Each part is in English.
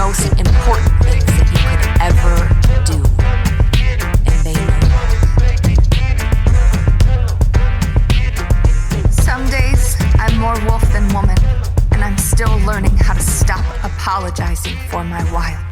most important things that you could ever do. And they know. Some days I'm more wolf than woman, and I'm still learning how to stop apologizing for my wild.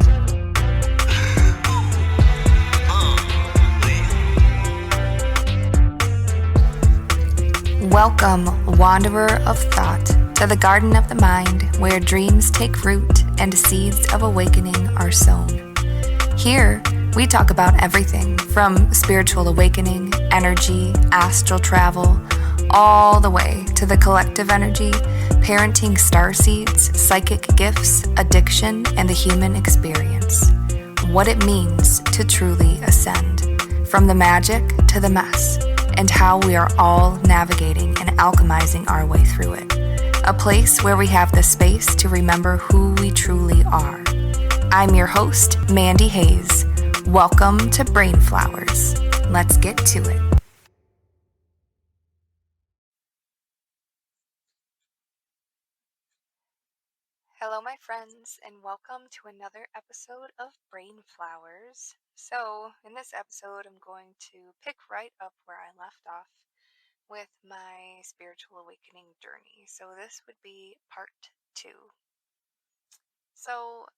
Welcome, wanderer of thought, to the garden of the mind, where dreams take root and seeds of awakening are sown. Here, we talk about everything from spiritual awakening, energy, astral travel, all the way to the collective energy, parenting starseeds, psychic gifts, addiction, and the human experience. What it means to truly ascend, from the magic to the mess, and how we are all navigating and alchemizing our way through it. A place where we have the space to remember who we truly are. I'm your host, Mandy Hayes. Welcome to Brain Flowers. Let's get to it. Hello, my friends, and welcome to another episode of Brain Flowers. So, in this episode, I'm going to pick right up where I left off with my spiritual awakening journey. So this would be part 2. So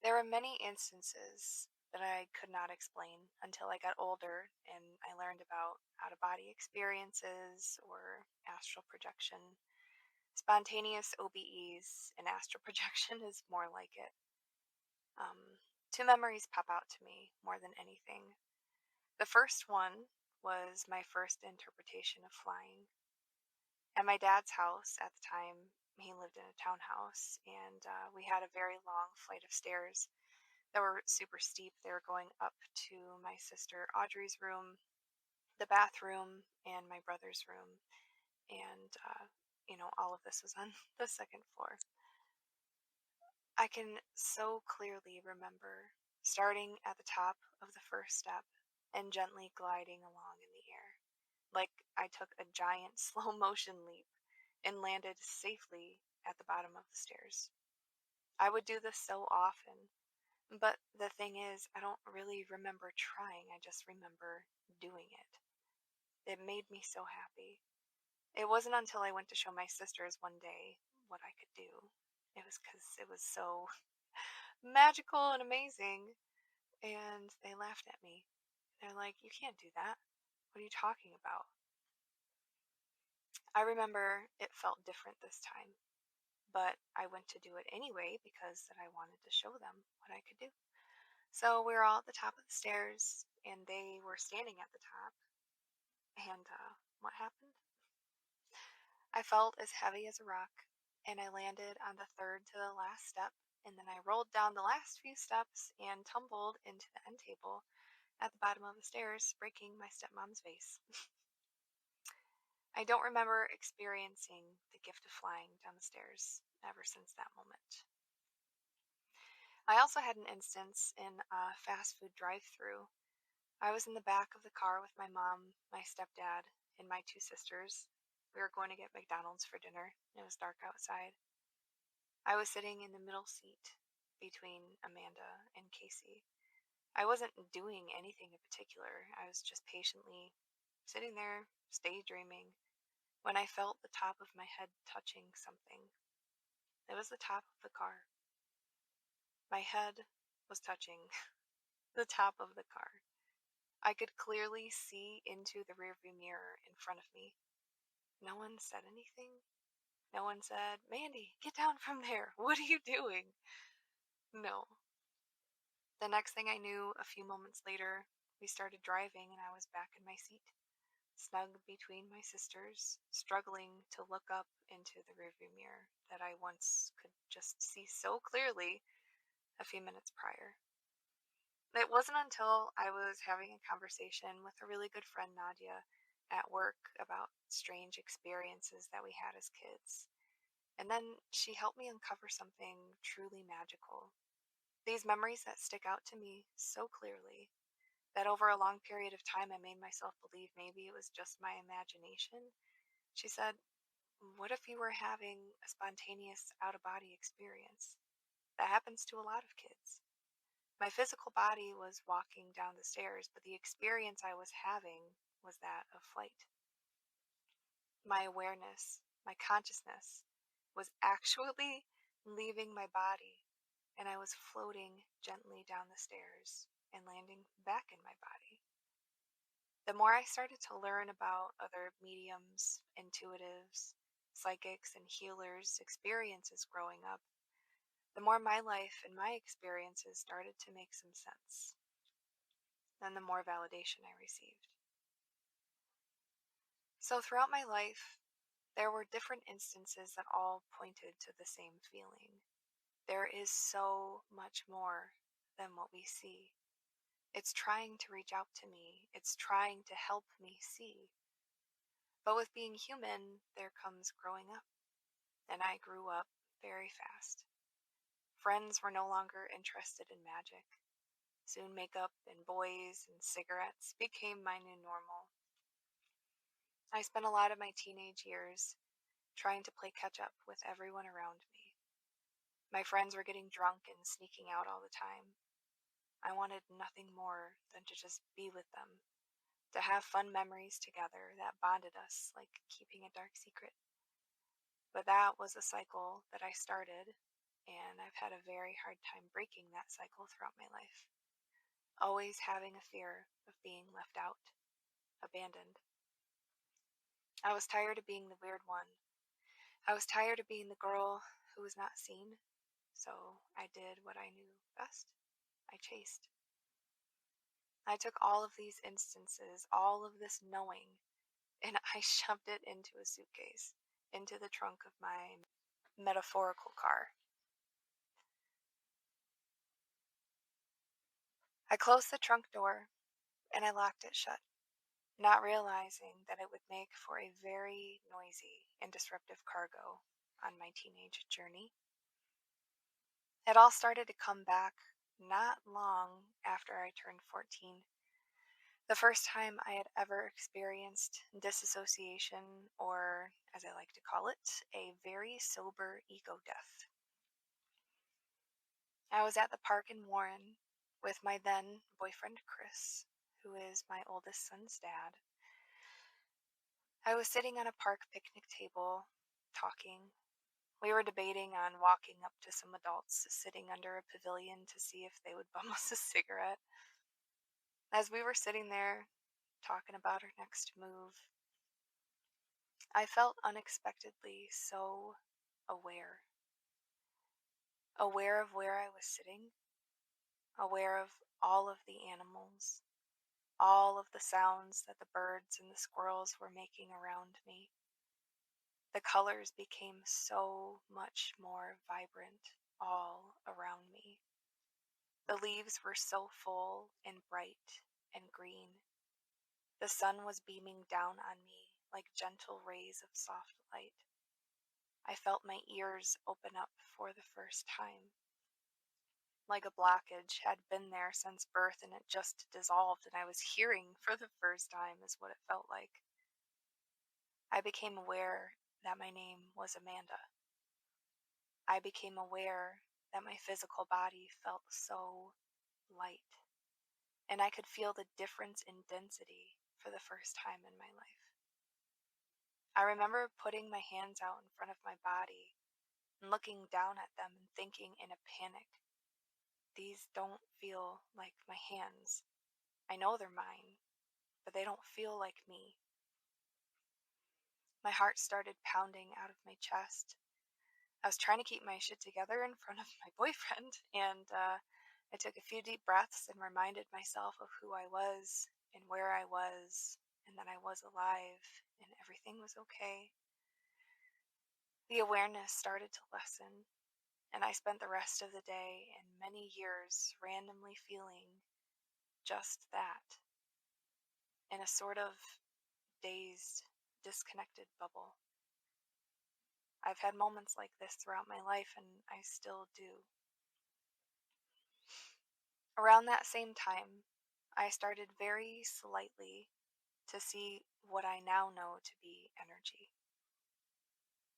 there were many instances that I could not explain until I got older and I learned about out-of-body experiences or astral projection. Spontaneous OBEs and astral projection is more like it. Two memories pop out to me more than anything. The first one was my first interpretation of flying. At my dad's house at the time, he lived in a townhouse, and we had a very long flight of stairs that were super steep. They were going up to my sister Audrey's room, the bathroom, and my brother's room. And, all of this was on the second floor. I can so clearly remember starting at the top of the first step and gently gliding along in the air, like I took a giant slow motion leap and landed safely at the bottom of the stairs. I would do this so often, but the thing is, I don't really remember trying, I just remember doing it. It made me so happy. It wasn't until I went to show my sisters one day what I could do. It was because it was so magical and amazing, and they laughed at me. They're like, "You can't do that. What are you talking about?" I remember it felt different this time, but I went to do it anyway because I wanted to show them what I could do. So we were all at the top of the stairs, and they were standing at the top, and what happened? I felt as heavy as a rock, and I landed on the third to the last step, and then I rolled down the last few steps and tumbled into the end table at the bottom of the stairs, breaking my stepmom's vase. I don't remember experiencing the gift of flying down the stairs ever since that moment. I also had an instance in a fast food drive-thru. I was in the back of the car with my mom, my stepdad, and my two sisters. We were going to get McDonald's for dinner. It was dark outside. I was sitting in the middle seat between Amanda and Casey. I wasn't doing anything in particular. I was just patiently sitting there, daydreaming, when I felt the top of my head touching something. It was the top of the car. My head was touching the top of the car. I could clearly see into the rearview mirror in front of me. No one said anything. No one said, "Mandy, get down from there. What are you doing?" No. The next thing I knew, a few moments later, we started driving and I was back in my seat, snug between my sisters, struggling to look up into the rearview mirror that I once could just see so clearly a few minutes prior. It wasn't until I was having a conversation with a really good friend, Nadia, at work about strange experiences that we had as kids. And then she helped me uncover something truly magical. These memories that stick out to me so clearly that over a long period of time I made myself believe maybe it was just my imagination. She said, "What if you were having a spontaneous out-of-body experience? That happens to a lot of kids. My physical body was walking down the stairs, but the experience I was having was that of flight. My awareness, my consciousness, was actually leaving my body, and I was floating gently down the stairs and landing back in my body. The more I started to learn about other mediums, intuitives, psychics, and healers' experiences growing up, the more my life and my experiences started to make some sense, and the more validation I received. So throughout my life, there were different instances that all pointed to the same feeling. There is so much more than what we see. It's trying to reach out to me. It's trying to help me see. But with being human, there comes growing up. And I grew up very fast. Friends were no longer interested in magic. Soon makeup and boys and cigarettes became my new normal. I spent a lot of my teenage years trying to play catch up with everyone around me. My friends were getting drunk and sneaking out all the time. I wanted nothing more than to just be with them, to have fun memories together that bonded us like keeping a dark secret. But that was a cycle that I started, and I've had a very hard time breaking that cycle throughout my life. Always having a fear of being left out, abandoned. I was tired of being the weird one. I was tired of being the girl who was not seen, so I did what I knew best. I chased. I took all of these instances, all of this knowing, and I shoved it into a suitcase, into the trunk of my metaphorical car. I closed the trunk door and I locked it shut, not realizing that it would make for a very noisy and disruptive cargo on my teenage journey. It all started to come back not long after I turned 14. The first time I had ever experienced disassociation, or as I like to call it, a very sober ego death. I was at the park in Warren with my then boyfriend Chris, who is my oldest son's dad. I was sitting on a park picnic table, talking. We were debating on walking up to some adults sitting under a pavilion to see if they would bum us a cigarette. As we were sitting there, talking about our next move, I felt unexpectedly so aware. Aware of where I was sitting, aware of all of the animals, all of the sounds that the birds and the squirrels were making around me. The colors became so much more vibrant all around me. The leaves were so full and bright and green. The sun was beaming down on me like gentle rays of soft light. I felt my ears open up for the first time. Like a blockage had been there since birth and it just dissolved and I was hearing for the first time is what it felt like. I became aware that my name was Amanda. I became aware that my physical body felt so light, and I could feel the difference in density for the first time in my life. I remember putting my hands out in front of my body and looking down at them and thinking in a panic, these don't feel like my hands. I know they're mine, but they don't feel like me. My heart started pounding out of my chest. I was trying to keep my shit together in front of my boyfriend, and I took a few deep breaths and reminded myself of who I was and where I was, and that I was alive and everything was okay. The awareness started to lessen, and I spent the rest of the day and many years randomly feeling just that, in a sort of dazed, disconnected bubble. I've had moments like this throughout my life, and I still do. Around that same time, I started very slightly to see what I now know to be energy.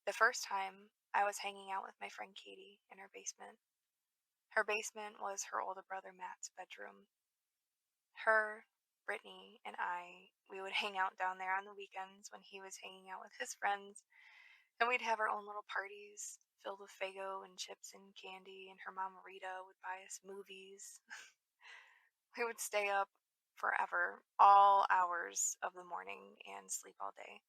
The first time, I was hanging out with my friend Katie in her basement. Her basement was her older brother Matt's bedroom. Her, Brittany, and we would hang out down there on the weekends when he was hanging out with his friends, and we'd have our own little parties filled with Fago and chips and candy, and her mama Rita would buy us movies. We would stay up forever, all hours of the morning, and sleep all day.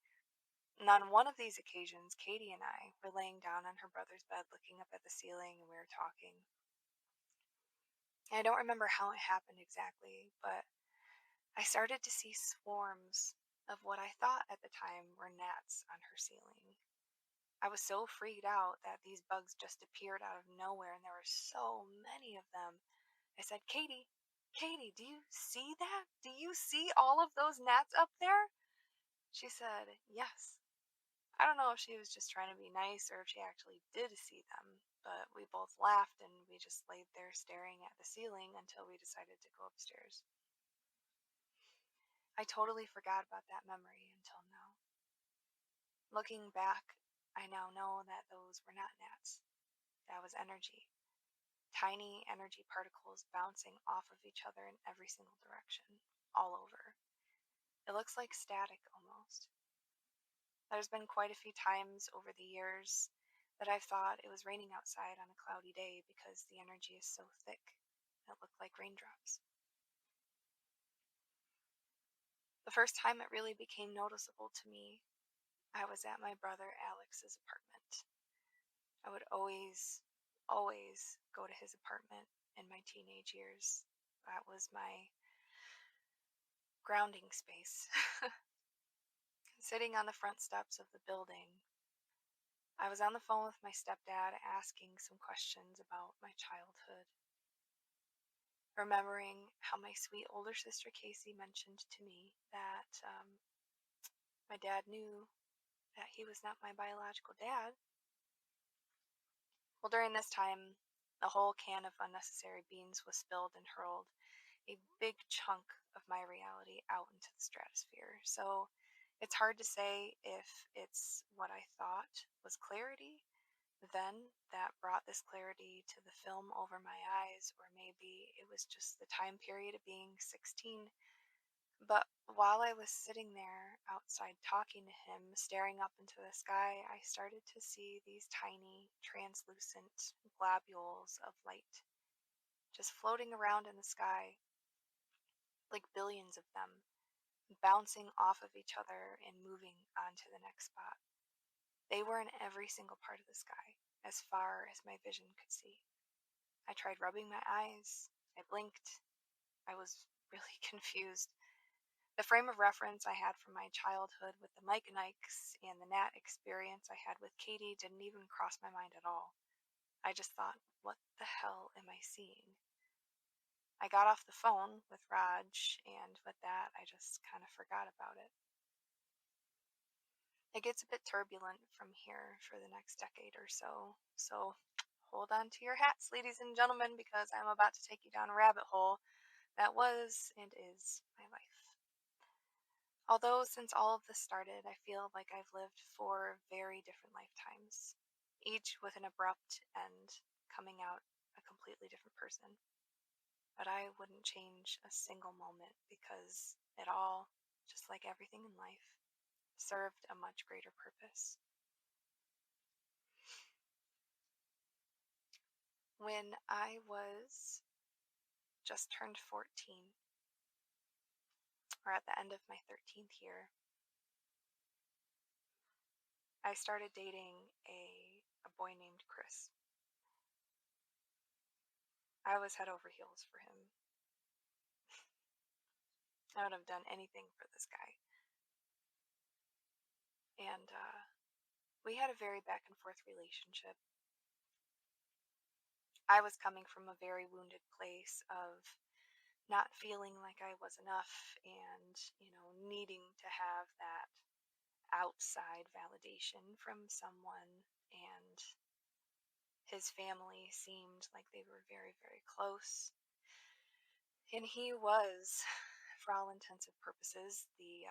And on one of these occasions, Katie and I were laying down on her brother's bed looking up at the ceiling, and we were talking. And I don't remember how it happened exactly, but I started to see swarms of what I thought at the time were gnats on her ceiling. I was so freaked out that these bugs just appeared out of nowhere, and there were so many of them. I said, Katie, Katie, do you see that? Do you see all of those gnats up there? She said, yes. I don't know if she was just trying to be nice or if she actually did see them, but we both laughed and we just laid there staring at the ceiling until we decided to go upstairs. I totally forgot about that memory until now. Looking back, I now know that those were not gnats. That was energy. Tiny energy particles bouncing off of each other in every single direction, all over. It looks like static almost. There's been quite a few times over the years that I've thought it was raining outside on a cloudy day because the energy is so thick it looked like raindrops. The first time it really became noticeable to me, I was at my brother Alex's apartment. I would always go to his apartment in my teenage years. That was my grounding space. Sitting on the front steps of the building, I was on the phone with my stepdad asking some questions about my childhood, remembering how my sweet older sister Casey mentioned to me that my dad knew that he was not my biological dad. Well, during this time, a whole can of unnecessary beans was spilled and hurled a big chunk of my reality out into the stratosphere. So it's hard to say if it's what I thought was clarity then that brought this clarity to the film over my eyes, or maybe it was just the time period of being 16. But while I was sitting there outside talking to him, staring up into the sky, I started to see these tiny, translucent globules of light just floating around in the sky, like billions of them, bouncing off of each other and moving on to the next spot. They were in every single part of the sky, as far as my vision could see. I tried rubbing my eyes. I blinked. I was really confused. The frame of reference I had from my childhood with the Mike and Ikes and the Nat experience I had with Katie didn't even cross my mind at all. I just thought, what the hell am I seeing? I got off the phone with Raj, and with that, I just kind of forgot about it. It gets a bit turbulent from here for the next decade or so, so hold on to your hats, ladies and gentlemen, because I'm about to take you down a rabbit hole that was and is my life. Although, since all of this started, I feel like I've lived 4 very different lifetimes, each with an abrupt end, coming out a completely different person. But I wouldn't change a single moment because it all, just like everything in life, served a much greater purpose. When I was just turned 14, or at the end of my 13th year, I started dating a boy named Chris. I was head over heels for him. I would have done anything for this guy. And we had a very back and forth relationship. I was coming from a very wounded place of not feeling like I was enough and, needing to have that outside validation from someone. And his family seemed like they were very, very close. And he was, for all intents and purposes, the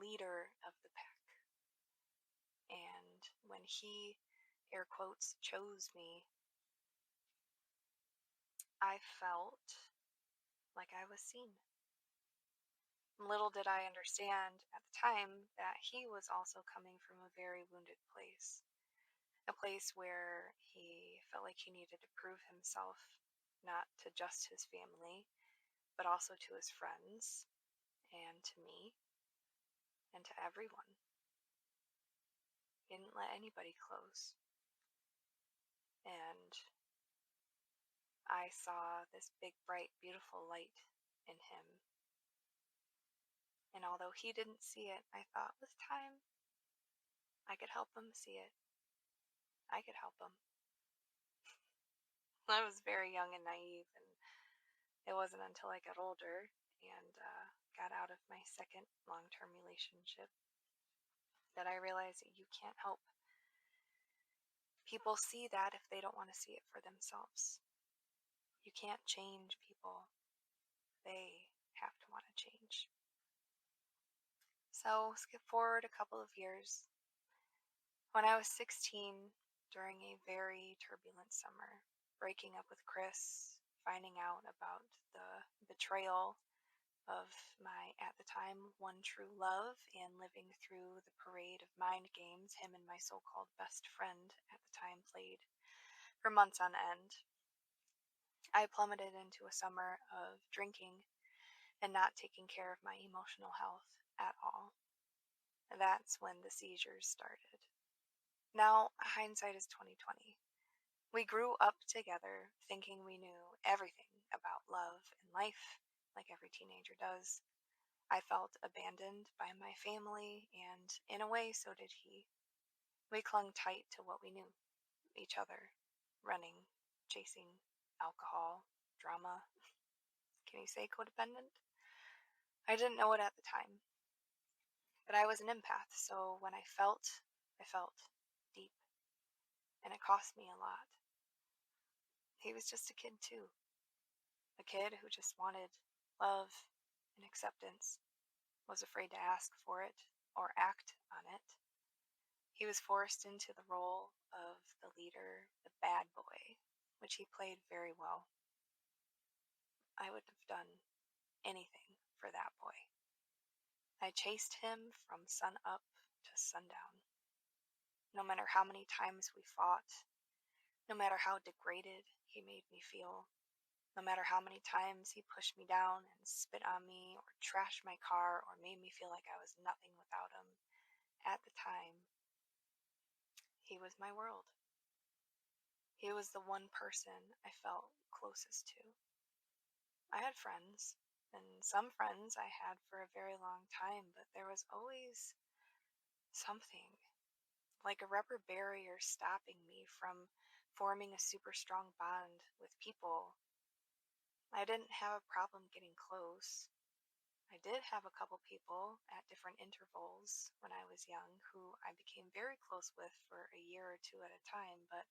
leader of the pack. And when he, air quotes, chose me, I felt like I was seen. Little did I understand at the time that he was also coming from a very wounded place, a place where he felt like he needed to prove himself, not to just his family, but also to his friends and to me and to everyone. He didn't let anybody close. And I saw this big, bright, beautiful light in him. And although he didn't see it, I thought with time I could help him see it. I could help him. I was very young and naive, and it wasn't until I got older and got out of my second long-term relationship that I realized that you can't help people see that if they don't want to see it for themselves. You can't change people. They have to want to change. So skip forward a couple of years. When I was 16, during a very turbulent summer, breaking up with Chris, finding out about the betrayal of my, at the time, one true love, and living through the parade of mind games him and my so-called best friend at the time played for months on end, I plummeted into a summer of drinking and not taking care of my emotional health at all. That's when the seizures started. Now, hindsight is 2020. We grew up together thinking we knew everything about love and life, like every teenager does. I felt abandoned by my family, and in a way, so did he. We clung tight to what we knew, each other, running, chasing, alcohol, drama. Can you say codependent? I didn't know it at the time, but I was an empath, so when I felt deep, and it cost me a lot. He was just a kid too, a kid who just wanted love and acceptance, was afraid to ask for it or act on it. He was forced into the role of the leader, the bad boy, which he played very well. I would have done anything for that boy. I chased him from sun up to sundown. No matter how many times we fought, no matter how degraded he made me feel, no matter how many times he pushed me down and spit on me or trashed my car or made me feel like I was nothing without him, at the time, he was my world. He was the one person I felt closest to. I had friends, and some friends I had for a very long time, but there was always something, like a rubber barrier stopping me from forming a super strong bond with people. I didn't have a problem getting close. I did have a couple people at different intervals when I was young who I became very close with for a year or two at a time, but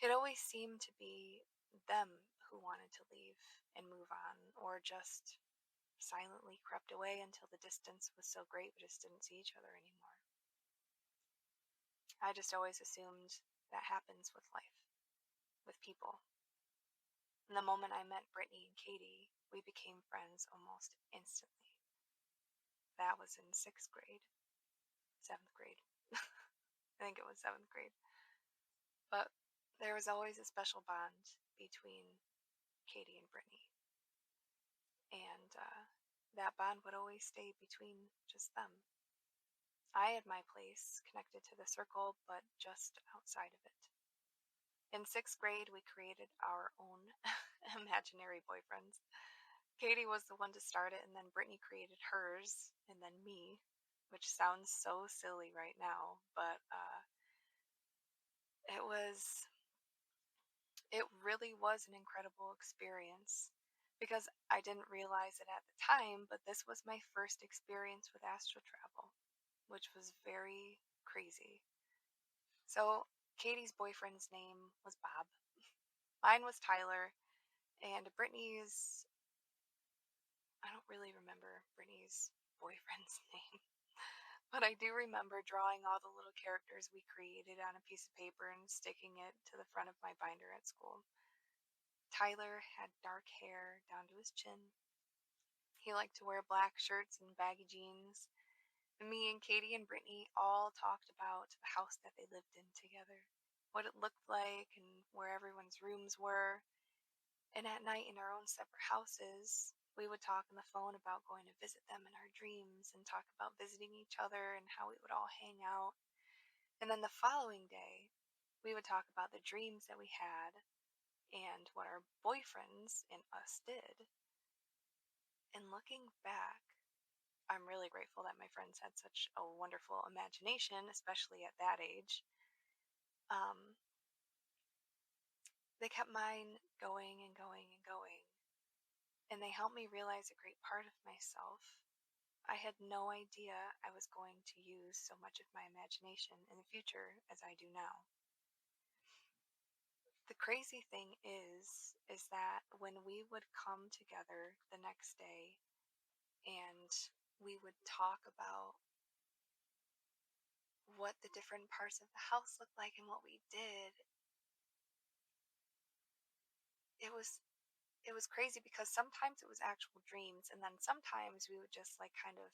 it always seemed to be them who wanted to leave and move on, or just silently crept away until the distance was so great we just didn't see each other anymore. I just always assumed that happens with life, with people. And the moment I met Brittany and Katie, we became friends almost instantly. That was in 6th grade, 7th grade. I think it was 7th grade. But there was always a special bond between Katie and Brittany. And that bond would always stay between just them. I had my place connected to the circle, but just outside of it. In 6th grade, we created our own imaginary boyfriends. Katie was the one to start it, and then Brittany created hers, and then me, which sounds so silly right now, but it really was an incredible experience, because I didn't realize it at the time, but this was my first experience with astral travel, which was very crazy. So Katie's boyfriend's name was Bob. Mine was Tyler, and Brittany's, I don't really remember Brittany's boyfriend's name, but I do remember drawing all the little characters we created on a piece of paper and sticking it to the front of my binder at school. Tyler had dark hair down to his chin. He liked to wear black shirts and baggy jeans. And me and Katie and Brittany all talked about the house that they lived in together, what it looked like, and where everyone's rooms were. And at night in our own separate houses, we would talk on the phone about going to visit them in our dreams and talk about visiting each other and how we would all hang out. And then the following day, we would talk about the dreams that we had and what our boyfriends and us did. And looking back, I'm really grateful that my friends had such a wonderful imagination, especially at that age. Um, they kept mine going and going and going, and they helped me realize a great part of myself. I had no idea I was going to use so much of my imagination in the future as I do now. The crazy thing is that when we would come together the next day and we would talk about what the different parts of the house looked like and what we did, it was it was crazy because sometimes it was actual dreams, and then sometimes we would just like kind of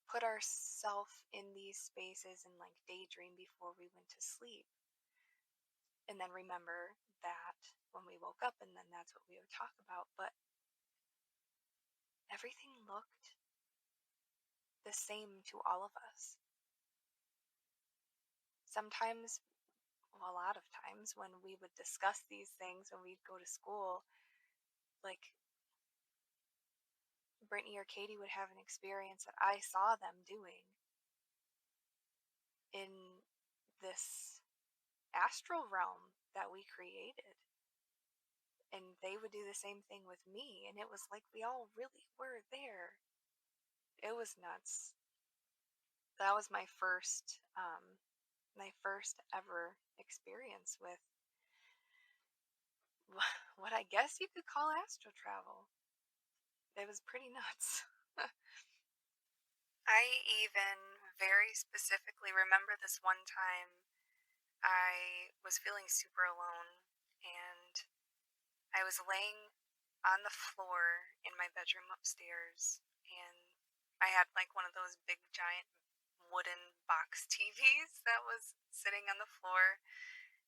put ourselves in these spaces and like daydream before we went to sleep, and then remember that when we woke up, and then that's what we would talk about. But everything looked the same to all of us. Sometimes, well, a lot of times when we would discuss these things when we'd go to school, like Brittany or Katie would have an experience that I saw them doing in this astral realm that we created. And they would do the same thing with me. And it was like we all really were there. It was nuts. That was my first ever experience with what I guess you could call astral travel. It was pretty nuts. I even very specifically remember this one time I was feeling super alone, and I was laying on the floor in my bedroom upstairs, and I had like one of those big giant wooden box TVs that was sitting on the floor,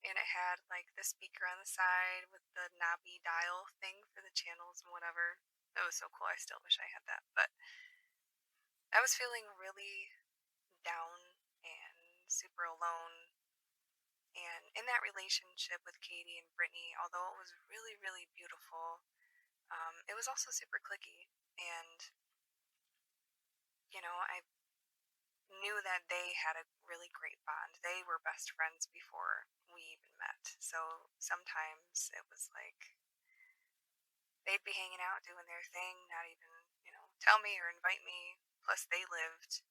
and it had like the speaker on the side with the knobby dial thing for the channels and whatever. It was so cool. I still wish I had that. But I was feeling really down and super alone. And in that relationship with Katie and Brittany, although it was really, really beautiful, it was also super cliquey. And, I knew that they had a really great bond. They were best friends before we even met. So sometimes it was like they'd be hanging out doing their thing, not even, tell me or invite me. Plus, they lived,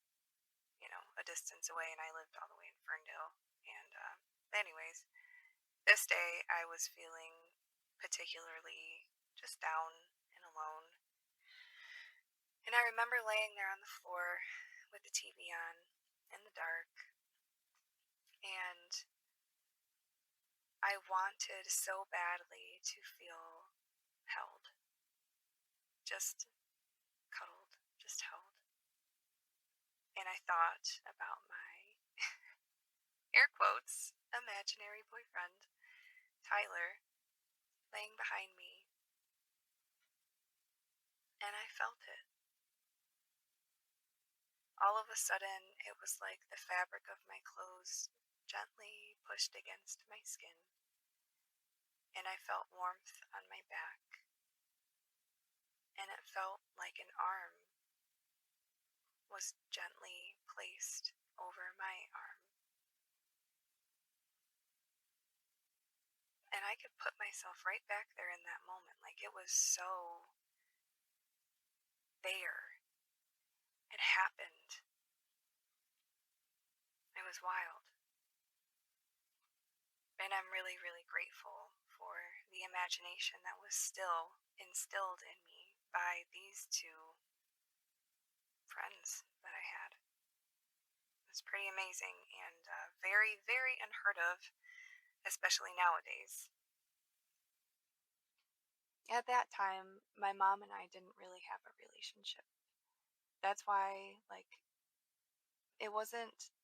a distance away, and I lived all the way in Ferndale. And, anyways, this day I was feeling particularly just down and alone. And I remember laying there on the floor with the TV on in the dark, and I wanted so badly to feel held, just cuddled, just held. And I thought about my air quotes imaginary boyfriend, Tyler, laying behind me, and I felt it. All of a sudden, it was like the fabric of my clothes gently pushed against my skin, and I felt warmth on my back, and it felt like an arm was gently placed over my arm. And I could put myself right back there in that moment. Like it was so there. It happened. It was wild. And I'm really, really grateful for the imagination that was still instilled in me by these two friends that I had. It was pretty amazing and very, very unheard of, especially nowadays. At that time, my mom and I didn't really have a relationship. That's why, like, it wasn't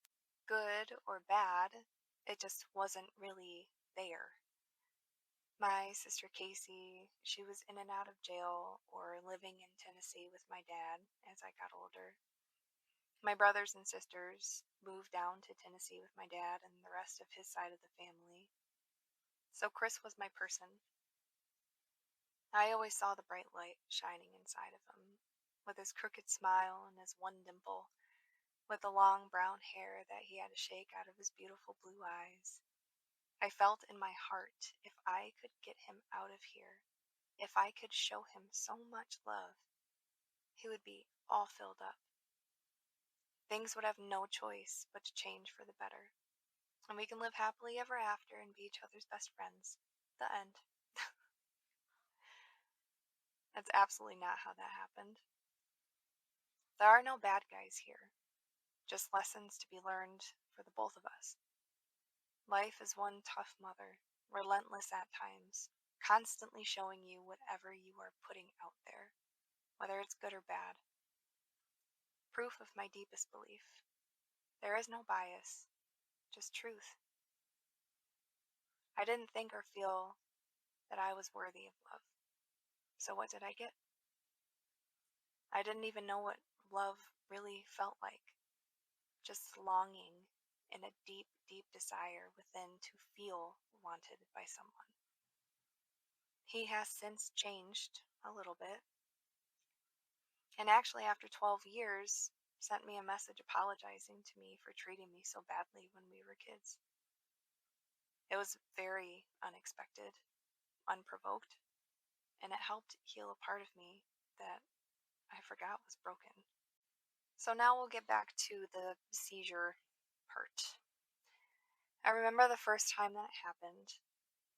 good or bad, it just wasn't really there. My sister Casey, she was in and out of jail or living in Tennessee with my dad as I got older. My brothers and sisters moved down to Tennessee with my dad and the rest of his side of the family. So Chris was my person. I always saw the bright light shining inside of him, with his crooked smile and his one dimple, with the long brown hair that he had to shake out of his beautiful blue eyes. I felt in my heart, if I could get him out of here, if I could show him so much love, he would be all filled up. Things would have no choice but to change for the better, and we can live happily ever after and be each other's best friends. The end. That's absolutely not how that happened. There are no bad guys here, just lessons to be learned for the both of us. Life is one tough mother, relentless at times, constantly showing you whatever you are putting out there, whether it's good or bad. Proof of my deepest belief. There is no bias, just truth. I didn't think or feel that I was worthy of love. So what did I get? I didn't even know what love really felt like. Just longing and a deep, deep desire within to feel wanted by someone. He has since changed a little bit, and actually after 12 years sent me a message apologizing to me for treating me so badly when we were kids. It was very unexpected, unprovoked, and it helped heal a part of me that I forgot was broken. So now we'll get back to the seizure part. I remember the first time that it happened.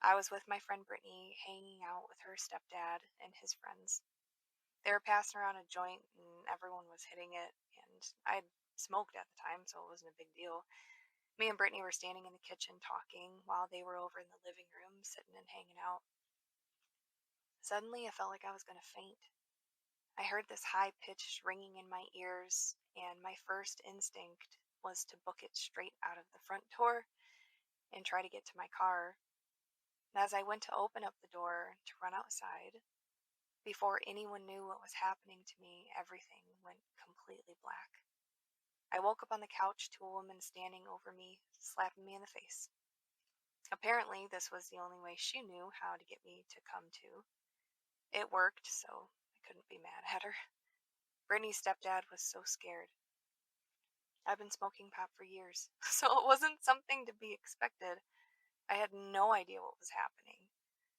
I was with my friend Brittany hanging out with her stepdad and his friends. They were passing around a joint and everyone was hitting it, and I'd smoked at the time, so it wasn't a big deal. Me and Brittany were standing in the kitchen talking while they were over in the living room sitting and hanging out. Suddenly, I felt like I was going to faint. I heard this high-pitched ringing in my ears, and my first instinct was to book it straight out of the front door and try to get to my car. And as I went to open up the door to run outside, before anyone knew what was happening to me, everything went completely black. I woke up on the couch to a woman standing over me, slapping me in the face. Apparently, this was the only way she knew how to get me to come to. It worked, so I couldn't be mad at her. Brittany's stepdad was so scared. I've been smoking pot for years, so it wasn't something to be expected. I had no idea what was happening.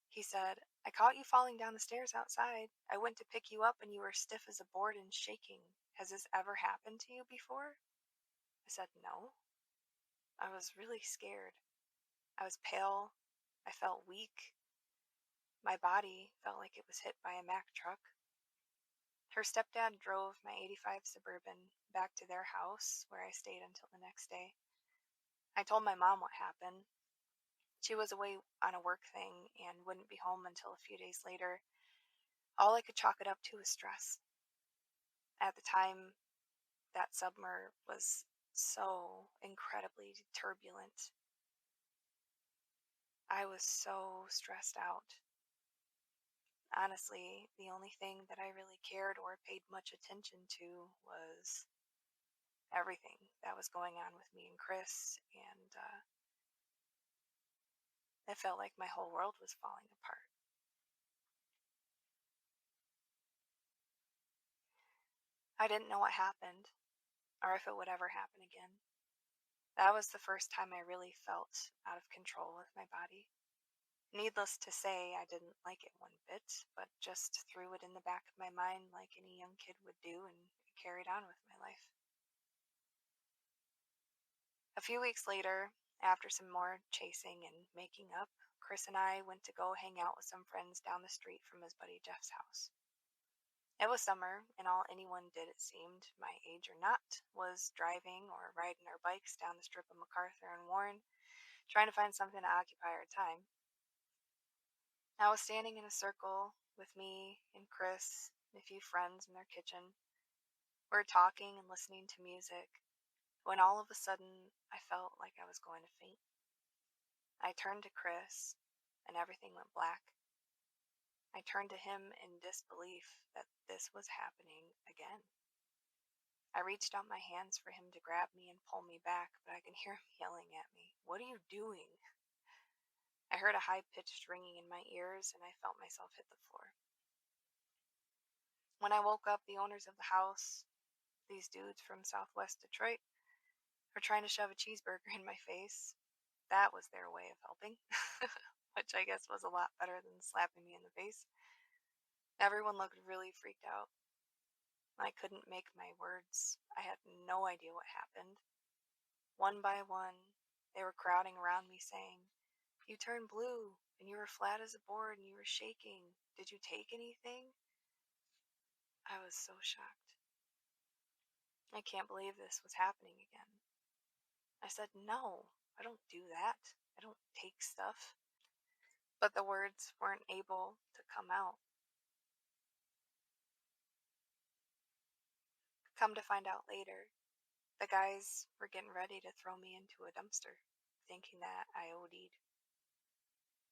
He said, "I caught you falling down the stairs outside. I went to pick you up and you were stiff as a board and shaking. Has this ever happened to you before?" I said, "No." I was really scared. I was pale. I felt weak. My body felt like it was hit by a Mack truck. Her stepdad drove my '85 Suburban back to their house, where I stayed until the next day. I told my mom what happened. She was away on a work thing and wouldn't be home until a few days later. All I could chalk it up to was stress. At the time, that summer was so incredibly turbulent. I was so stressed out. Honestly, the only thing that I really cared or paid much attention to was everything that was going on with me and Chris, and it felt like my whole world was falling apart. I didn't know what happened, or if it would ever happen again. That was the first time I really felt out of control with my body. Needless to say, I didn't like it one bit, but just threw it in the back of my mind like any young kid would do and carried on with my life. A few weeks later, after some more chasing and making up, Chris and I went to go hang out with some friends down the street from his buddy Jeff's house. It was summer, and all anyone did, it seemed, my age or not, was driving or riding our bikes down the strip of MacArthur and Warren, trying to find something to occupy our time. I was standing in a circle with me and Chris and a few friends in their kitchen. We're talking and listening to music when all of a sudden I felt like I was going to faint. I turned to Chris and everything went black. I turned to him in disbelief that this was happening again. I reached out my hands for him to grab me and pull me back, but I could hear him yelling at me, "What are you doing?" I heard a high-pitched ringing in my ears and I felt myself hit the floor. When I woke up, the owners of the house, these dudes from Southwest Detroit, were trying to shove a cheeseburger in my face. That was their way of helping, which I guess was a lot better than slapping me in the face. Everyone looked really freaked out. I couldn't make my words. I had no idea what happened. One by one, they were crowding around me saying, "You turned blue, and you were flat as a board, and you were shaking. Did you take anything?" I was so shocked. I can't believe this was happening again. I said, "No, I don't do that. I don't take stuff." But the words weren't able to come out. Come to find out later, the guys were getting ready to throw me into a dumpster, thinking that I OD'd.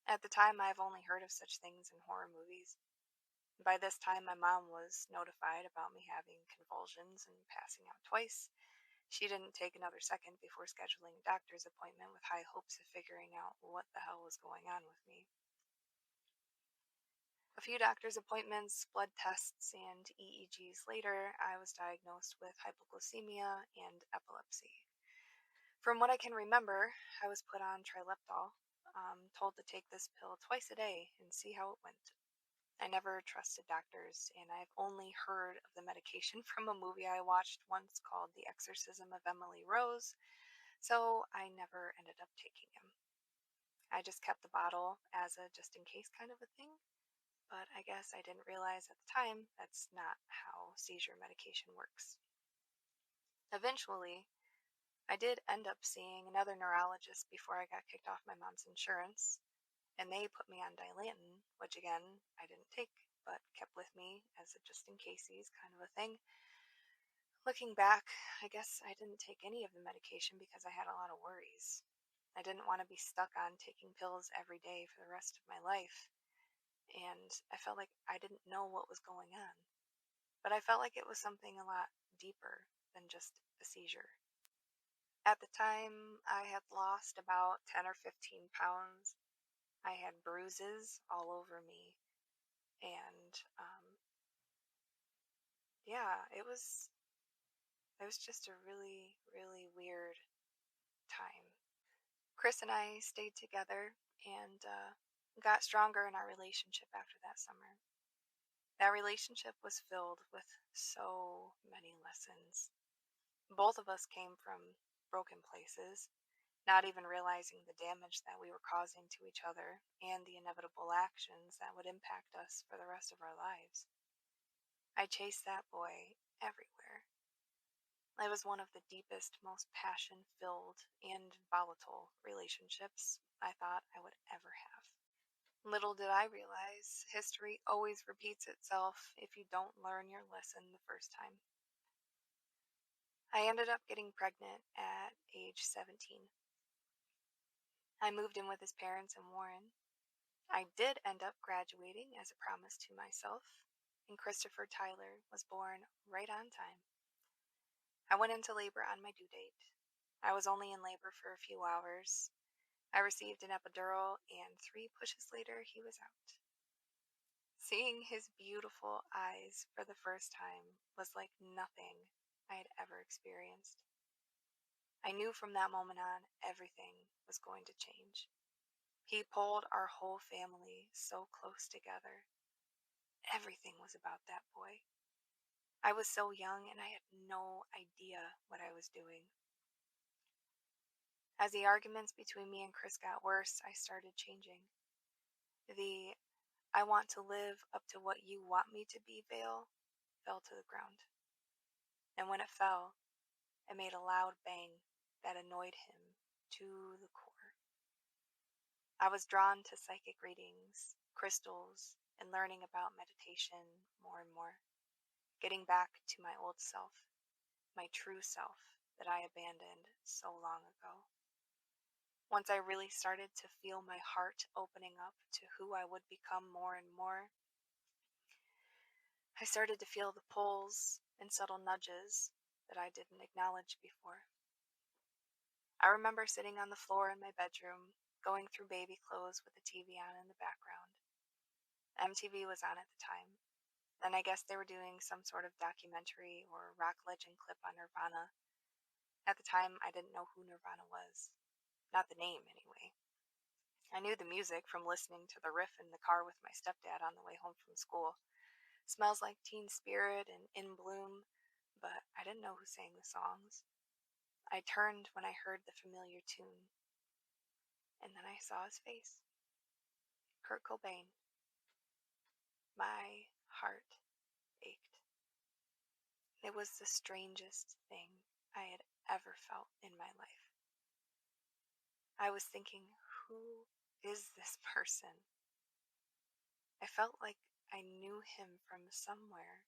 At the time, I've only heard of such things in horror movies. By this time, my mom was notified about me having convulsions and passing out twice. She didn't take another second before scheduling a doctor's appointment with high hopes of figuring out what the hell was going on with me. A few doctor's appointments, blood tests, and EEGs later, I was diagnosed with hypoglycemia and epilepsy. From what I can remember, I was put on Trileptal, told to take this pill twice a day and see how it went. I never trusted doctors, and I've only heard of the medication from a movie I watched once called The Exorcism of Emily Rose, so I never ended up taking them. I just kept the bottle as a just in case kind of a thing, but I guess I didn't realize at the time that's not how seizure medication works. Eventually, I did end up seeing another neurologist before I got kicked off my mom's insurance, and they put me on Dilantin, which again, I didn't take, but kept with me as a just in caseies kind of a thing. Looking back, I guess I didn't take any of the medication because I had a lot of worries. I didn't want to be stuck on taking pills every day for the rest of my life, and I felt like I didn't know what was going on. But I felt like it was something a lot deeper than just a seizure. At the time, I had lost about 10 or 15 pounds. I had bruises all over me, and yeah, it was just a really, really weird time. Chris and I stayed together and got stronger in our relationship after that summer. That relationship was filled with so many lessons. Both of us came from broken places, not even realizing the damage that we were causing to each other and the inevitable actions that would impact us for the rest of our lives. I chased that boy everywhere. It was one of the deepest, most passion-filled and volatile relationships I thought I would ever have. Little did I realize, history always repeats itself if you don't learn your lesson the first time. I ended up getting pregnant at age 17. I moved in with his parents in Warren. I did end up graduating as a promise to myself, and Christopher Tyler was born right on time. I went into labor on my due date. I was only in labor for a few hours. I received an epidural, and 3 pushes later, he was out. Seeing his beautiful eyes for the first time was like nothing I had ever experienced. I knew from that moment on everything was going to change. He pulled our whole family so close together. Everything was about that boy. I was so young and I had no idea what I was doing. As the arguments between me and Chris got worse, I started changing. The "I want to live up to what you want me to be" veil fell to the ground. And when it fell, it made a loud bang that annoyed him to the core. I was drawn to psychic readings, crystals, and learning about meditation more and more, getting back to my old self, my true self that I abandoned so long ago. Once I really started to feel my heart opening up to who I would become more and more, I started to feel the pulls and subtle nudges that I didn't acknowledge before. I remember sitting on the floor in my bedroom, going through baby clothes with the TV on in the background. MTV was on at the time, and I guess they were doing some sort of documentary or rock legend clip on Nirvana. At the time, I didn't know who Nirvana was. Not the name, anyway. I knew the music from listening to the riff in the car with my stepdad on the way home from school. Smells Like Teen Spirit and In Bloom, but I didn't know who sang the songs. I turned when I heard the familiar tune, and then I saw his face. Kurt Cobain. My heart ached. It was the strangest thing I had ever felt in my life. I was thinking, who is this person? I felt like I knew him from somewhere.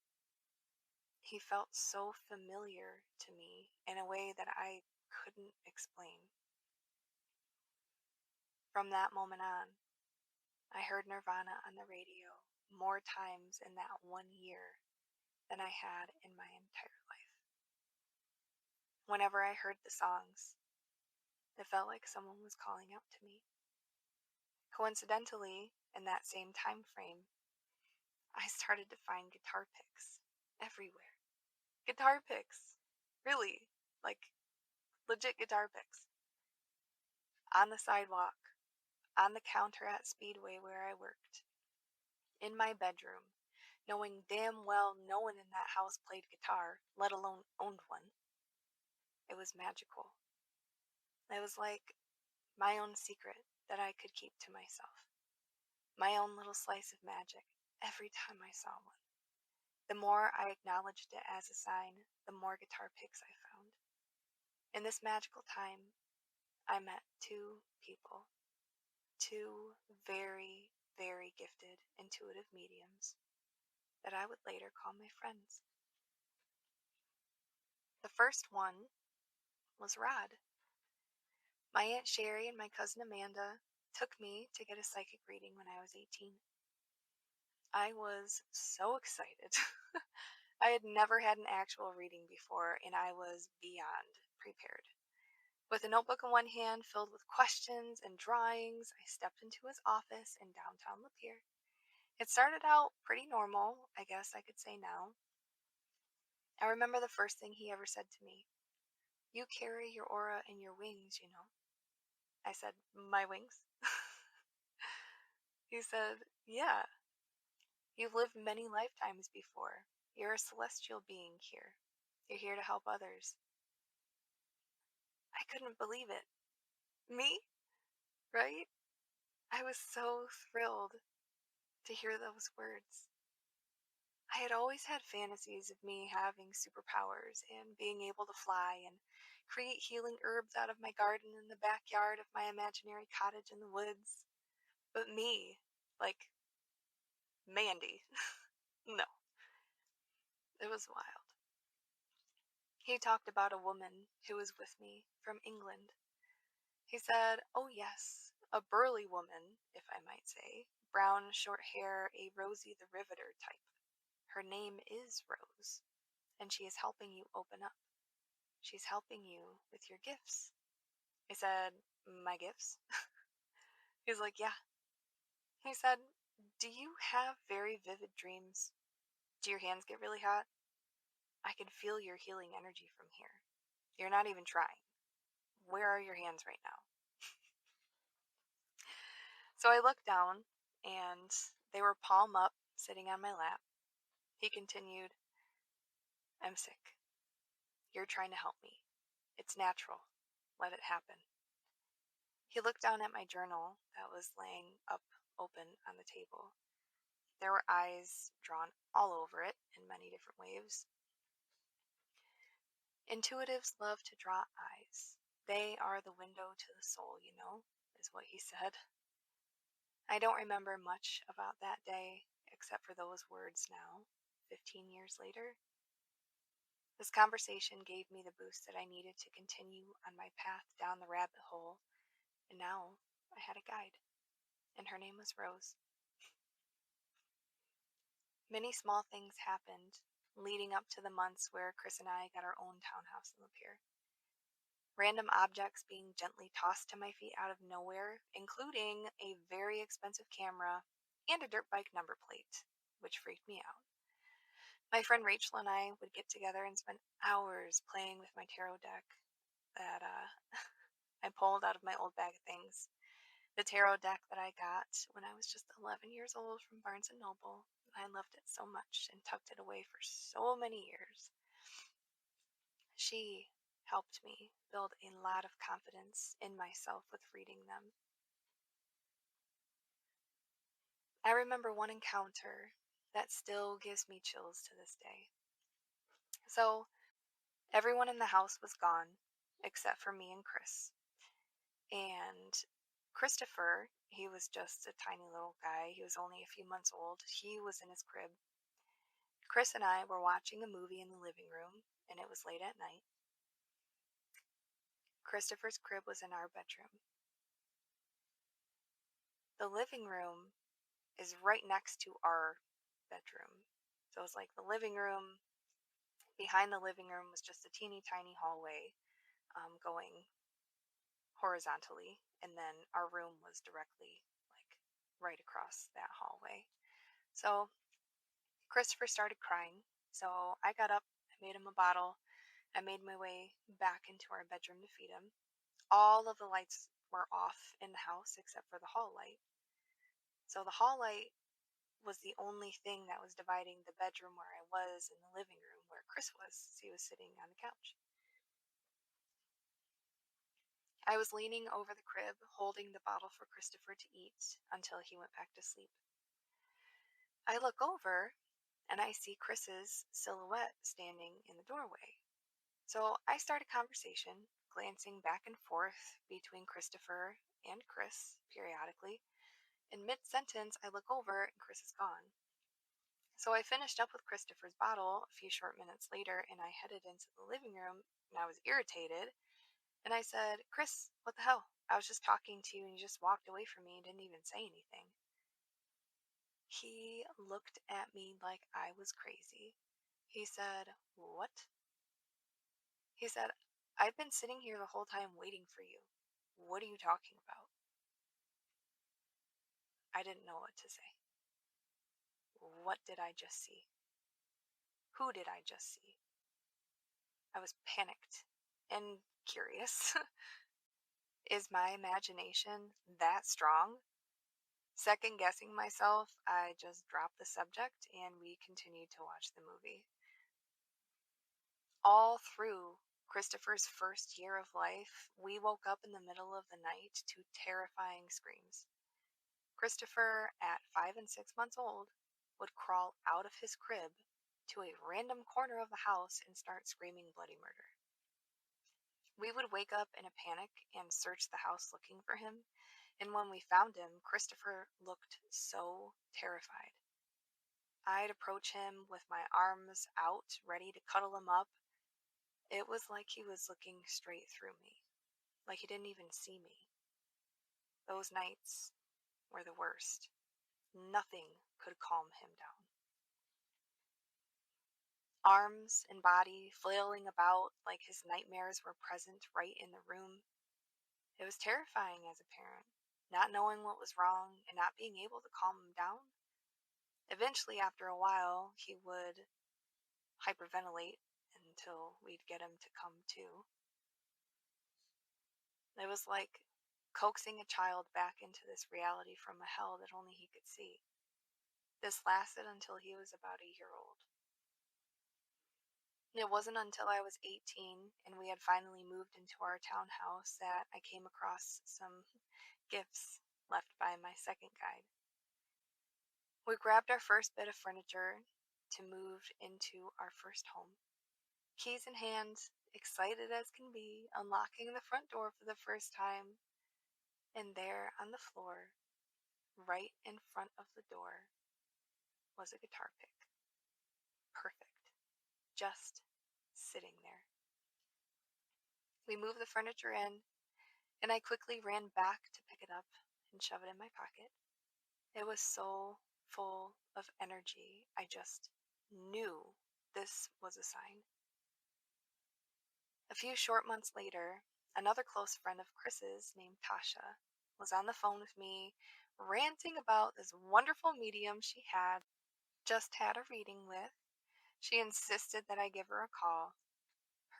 He felt so familiar to me in a way that I couldn't explain. From that moment on, I heard Nirvana on the radio more times in that 1 year than I had in my entire life. Whenever I heard the songs, it felt like someone was calling out to me. Coincidentally, in that same time frame, I started to find guitar picks everywhere. Guitar picks! Really, like legit guitar picks. On the sidewalk, on the counter at Speedway where I worked, in my bedroom, knowing damn well no one in that house played guitar, let alone owned one. It was magical. It was like my own secret that I could keep to myself. My own little slice of magic every time I saw one. The more I acknowledged it as a sign, the more guitar picks I found. In this magical time, I met two people, two very, very gifted intuitive mediums that I would later call my friends. The first one was Rod. My Aunt Sherry and my cousin Amanda took me to get a psychic reading when I was 18. I was so excited. I had never had an actual reading before, and I was beyond prepared. With a notebook in one hand filled with questions and drawings, I stepped into his office in downtown Lapeer. It started out pretty normal, I guess I could say now. I remember the first thing he ever said to me. "You carry your aura in your wings, you know." I said, "My wings?" He said, "Yeah. You've lived many lifetimes before. You're a celestial being here. You're here to help others." I couldn't believe it. Me? Right? I was so thrilled to hear those words. I had always had fantasies of me having superpowers and being able to fly and create healing herbs out of my garden in the backyard of my imaginary cottage in the woods. But me, like Mandy, no, it was wild. He talked about a woman who was with me from England. He said, "Oh yes, a burly woman, if I might say, brown, short hair, a Rosie the Riveter type. Her name is Rose, and she is helping you open up. She's helping you with your gifts." I said, "My gifts?" He's like, "Yeah." He said, "Do you have very vivid dreams? Do your hands get really hot? I can feel your healing energy from here. You're not even trying. Where are your hands right now?" So I looked down, and they were palm up, sitting on my lap. He continued, "I'm sick. You're trying to help me. It's natural. Let it happen." He looked down at my journal that was laying up open on the table. There were eyes drawn all over it in many different ways. "Intuitives love to draw eyes. They are the window to the soul, you know," is what he said. I don't remember much about that day except for those words now, 15 years later. This conversation gave me the boost that I needed to continue on my path down the rabbit hole, and now I had a guide, and her name was Rose. Many small things happened leading up to the months where Chris and I got our own townhouse in Lapeer. Random objects being gently tossed to my feet out of nowhere, including a very expensive camera and a dirt bike number plate, which freaked me out. My friend Rachel and I would get together and spend hours playing with my tarot deck that I pulled out of my old bag of things. The tarot deck that I got when I was just 11 years old from Barnes & Noble. I loved it so much and tucked it away for so many years. She helped me build a lot of confidence in myself with reading them. I remember one encounter that still gives me chills to this day. So, everyone in the house was gone, except for me and Chris. And Christopher, he was just a tiny little guy. He was only a few months old. He was in his crib. Chris and I were watching a movie in the living room, and it was late at night. Christopher's crib was in our bedroom. The living room is right next to our bedroom. So it was like the living room. Behind the living room was just a teeny tiny hallway going horizontally, and then our room was directly like right across that hallway. So Christopher started crying, so I got up, I made him a bottle, I made my way back into our bedroom to feed him. All of the lights were off in the house except for the hall light. So the hall light was the only thing that was dividing the bedroom where I was and the living room where Chris was. He was sitting on the couch. I was leaning over the crib, holding the bottle for Christopher to eat until he went back to sleep. I look over and I see Chris's silhouette standing in the doorway. So I start a conversation, glancing back and forth between Christopher and Chris periodically. In mid-sentence, I look over and Chris is gone. So I finished up with Christopher's bottle a few short minutes later, and I headed into the living room, and I was irritated. And I said, "Chris, what the hell? I was just talking to you, and you just walked away from me and didn't even say anything." He looked at me like I was crazy. He said, "What?" He said, "I've been sitting here the whole time waiting for you. What are you talking about?" I didn't know what to say. What did I just see? Who did I just see? I was panicked and curious. Is my imagination that strong? Second guessing myself, I just dropped the subject and we continued to watch the movie. All through Christopher's first year of life, we woke up in the middle of the night to terrifying screams. Christopher, at 5 and 6 months old, would crawl out of his crib to a random corner of the house and start screaming bloody murder. We would wake up in a panic and search the house looking for him, and when we found him, Christopher looked so terrified. I'd approach him with my arms out, ready to cuddle him up. It was like he was looking straight through me, like he didn't even see me. Those nights were the worst. Nothing could calm him down. Arms and body flailing about like his nightmares were present right in the room. It was terrifying as a parent, not knowing what was wrong and not being able to calm him down. Eventually, after a while, he would hyperventilate until we'd get him to come to. It was like coaxing a child back into this reality from a hell that only he could see. This lasted until he was about a year old. It wasn't until I was 18 and we had finally moved into our townhouse that I came across some gifts left by my second guide. We grabbed our first bit of furniture to move into our first home. Keys in hand, excited as can be, unlocking the front door for the first time. And there on the floor, right in front of the door, was a guitar pick. Perfect. Just sitting there. We moved the furniture in, and I quickly ran back to pick it up and shove it in my pocket. It was so full of energy, I just knew this was a sign. A few short months later, another close friend of Chris's named Tasha was on the phone with me, ranting about this wonderful medium she had just had a reading with. She insisted that I give her a call.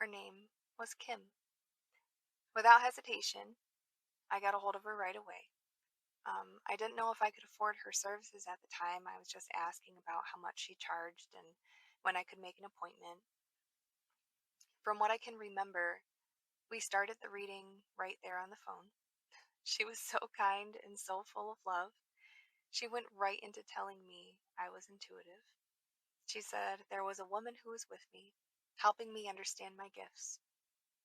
Her name was Kim. Without hesitation, I got a hold of her right away. I didn't know if I could afford her services at the time. I was just asking about how much she charged and when I could make an appointment. From what I can remember, we started the reading right there on the phone. She was so kind and so full of love. She went right into telling me I was intuitive. She said there was a woman who was with me, helping me understand my gifts.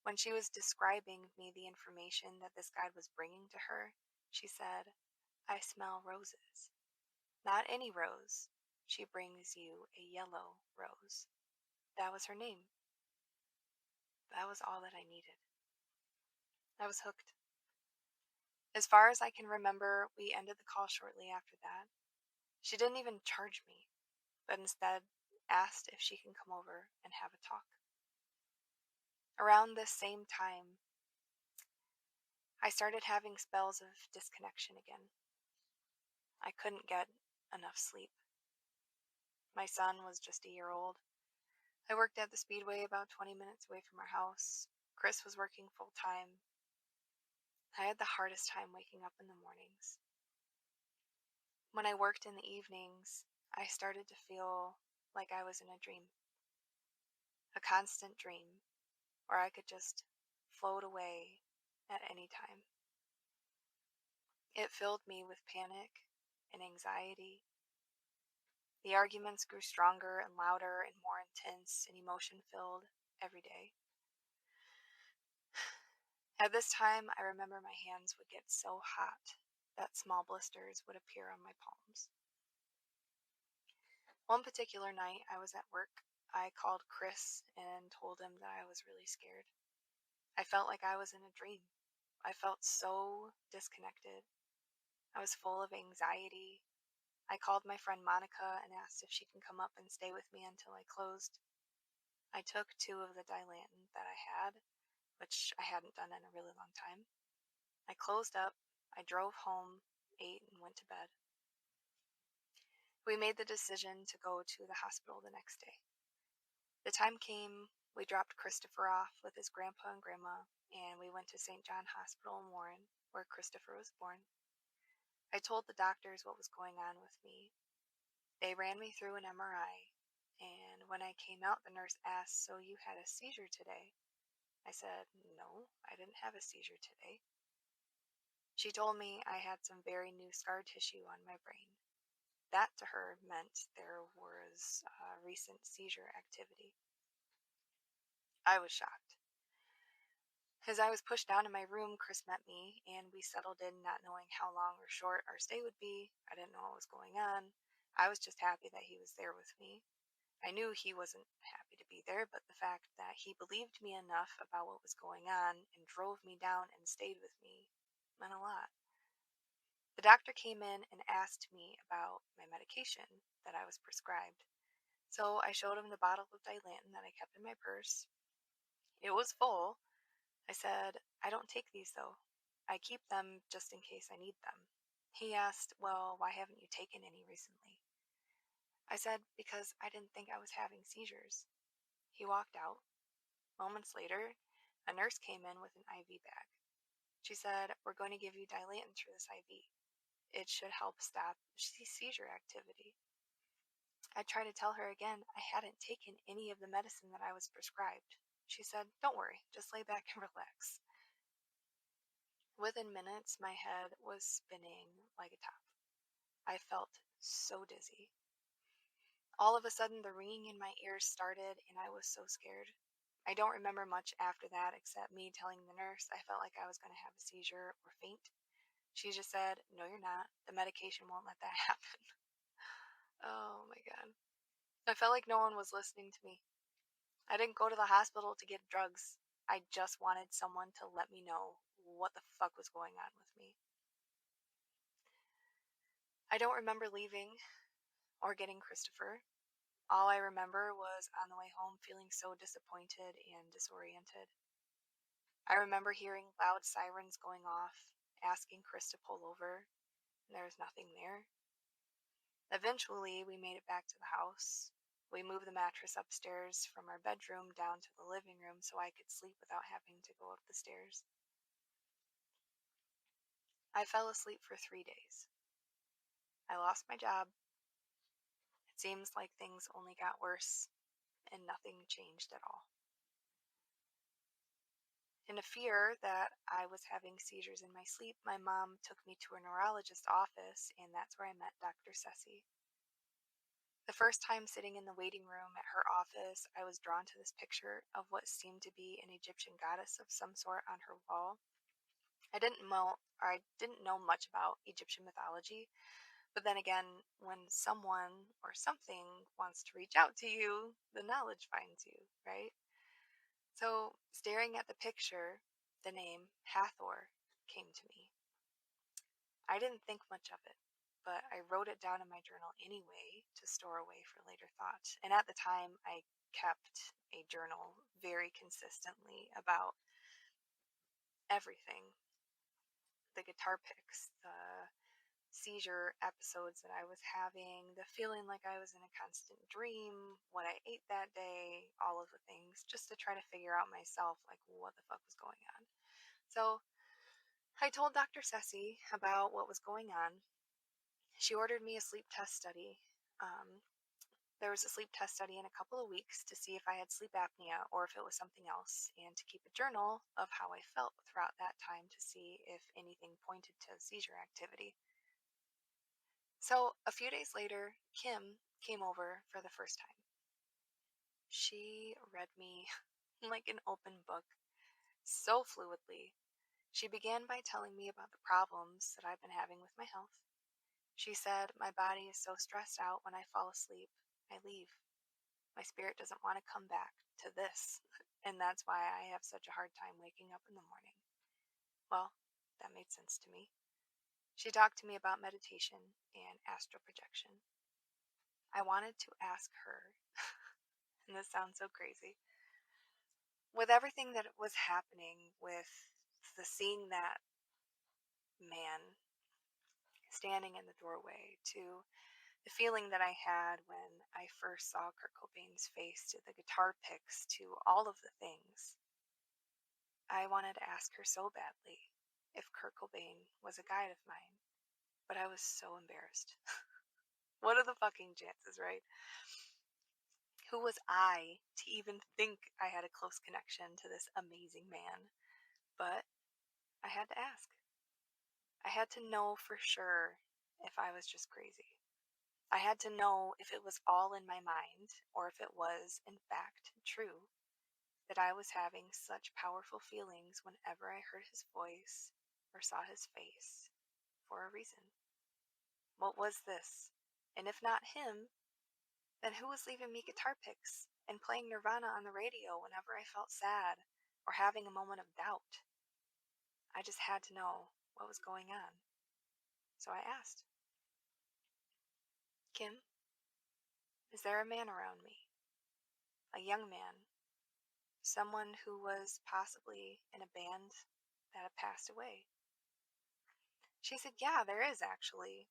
When she was describing me the information that this guide was bringing to her, she said, "I smell roses. Not any rose. She brings you a yellow rose." That was her name. That was all that I needed. I was hooked. As far as I can remember, we ended the call shortly after that. She didn't even charge me, but instead asked if she can come over and have a talk. Around this same time, I started having spells of disconnection again. I couldn't get enough sleep. My son was just a year old. I worked at the Speedway about 20 minutes away from our house. Chris was working full time. I had the hardest time waking up in the mornings. When I worked in the evenings, I started to feel like I was in a dream. A constant dream where I could just float away at any time. It filled me with panic and anxiety. The arguments grew stronger and louder and more intense and emotion-filled every day. At this time, I remember my hands would get so hot that small blisters would appear on my palms. One particular night, I was at work. I called Chris and told him that I was really scared. I felt like I was in a dream. I felt so disconnected. I was full of anxiety. I called my friend Monica and asked if she can come up and stay with me until I closed. I took 2 of the Dilantin that I had, which I hadn't done in a really long time. I closed up, I drove home, ate, and went to bed. We made the decision to go to the hospital the next day. The time came, we dropped Christopher off with his grandpa and grandma, and we went to St. John Hospital in Warren, where Christopher was born. I told the doctors what was going on with me. They ran me through an MRI, and when I came out, the nurse asked, "So you had a seizure today?" I said, "No, I didn't have a seizure today." She told me I had some very new scar tissue on my brain. That to her meant there was recent seizure activity. I was shocked. As I was pushed down in my room, Chris met me, and we settled in, not knowing how long or short our stay would be. I didn't know what was going on. I was just happy that he was there with me. I knew he wasn't happy to be there, but the fact that he believed me enough about what was going on and drove me down and stayed with me meant a lot. The doctor came in and asked me about my medication that I was prescribed. So I showed him the bottle of Dilantin that I kept in my purse. It was full. I said, "I don't take these though. I keep them just in case I need them." He asked, "Well, why haven't you taken any recently?" I said, "Because I didn't think I was having seizures." He walked out. Moments later, a nurse came in with an IV bag. She said, "We're going to give you Dilantin through this IV. It should help stop seizure activity." I tried to tell her again I hadn't taken any of the medicine that I was prescribed. She said, "Don't worry, just lay back and relax." Within minutes, my head was spinning like a top. I felt so dizzy. All of a sudden, the ringing in my ears started, and I was so scared. I don't remember much after that except me telling the nurse I felt like I was going to have a seizure or faint. She just said, "No, you're not. The medication won't let that happen." Oh my God. I felt like no one was listening to me. I didn't go to the hospital to get drugs. I just wanted someone to let me know what the fuck was going on with me. I don't remember leaving or getting Christopher. All I remember was on the way home feeling so disappointed and disoriented. I remember hearing loud sirens going off, asking Chris to pull over. There was nothing there. Eventually, we made it back to the house. We moved the mattress upstairs from our bedroom down to the living room so I could sleep without having to go up the stairs. I fell asleep for 3 days. I lost my job. It seems like things only got worse and nothing changed at all. In a fear that I was having seizures in my sleep, my mom took me to a neurologist's office, and that's where I met Dr. Ceci. The first time sitting in the waiting room at her office, I was drawn to this picture of what seemed to be an Egyptian goddess of some sort on her wall. I didn't know much about Egyptian mythology, but then again, when someone or something wants to reach out to you, the knowledge finds you, right? So, staring at the picture, the name Hathor came to me. I didn't think much of it, but I wrote it down in my journal anyway to store away for later thought. And at the time, I kept a journal very consistently about everything: the guitar picks, the seizure episodes that I was having, the feeling like I was in a constant dream, what I ate that day, all of the things, just to try to figure out myself, like, what the fuck was going on. So I told Dr. Ceci about what was going on. She ordered me a sleep test study. There was a sleep test study in a couple of weeks to see if I had sleep apnea or if it was something else, and to keep a journal of how I felt throughout that time to see if anything pointed to seizure activity. So a few days later, Kim came over for the first time. She read me like an open book, so fluidly. She began by telling me about the problems that I've been having with my health. She said, my body is so stressed out when I fall asleep, I leave. My spirit doesn't want to come back to this, and that's why I have such a hard time waking up in the morning. Well, that made sense to me. She talked to me about meditation and astral projection. I wanted to ask her, and this sounds so crazy, with everything that was happening, with the seeing that man standing in the doorway, to the feeling that I had when I first saw Kurt Cobain's face, to the guitar picks, to all of the things. I wanted to ask her so badly if Kurt Cobain was a guide of mine, but I was so embarrassed. What are the fucking chances, right? Who was I to even think I had a close connection to this amazing man? But I had to ask. I had to know for sure if I was just crazy. I had to know if it was all in my mind, or if it was, in fact, true, that I was having such powerful feelings whenever I heard his voice or saw his face, for a reason. What was this? And if not him, then who was leaving me guitar picks and playing Nirvana on the radio whenever I felt sad or having a moment of doubt? I just had to know what was going on. So I asked, Kim, is there a man around me? A young man? Someone who was possibly in a band that had passed away? She said, yeah, there is actually.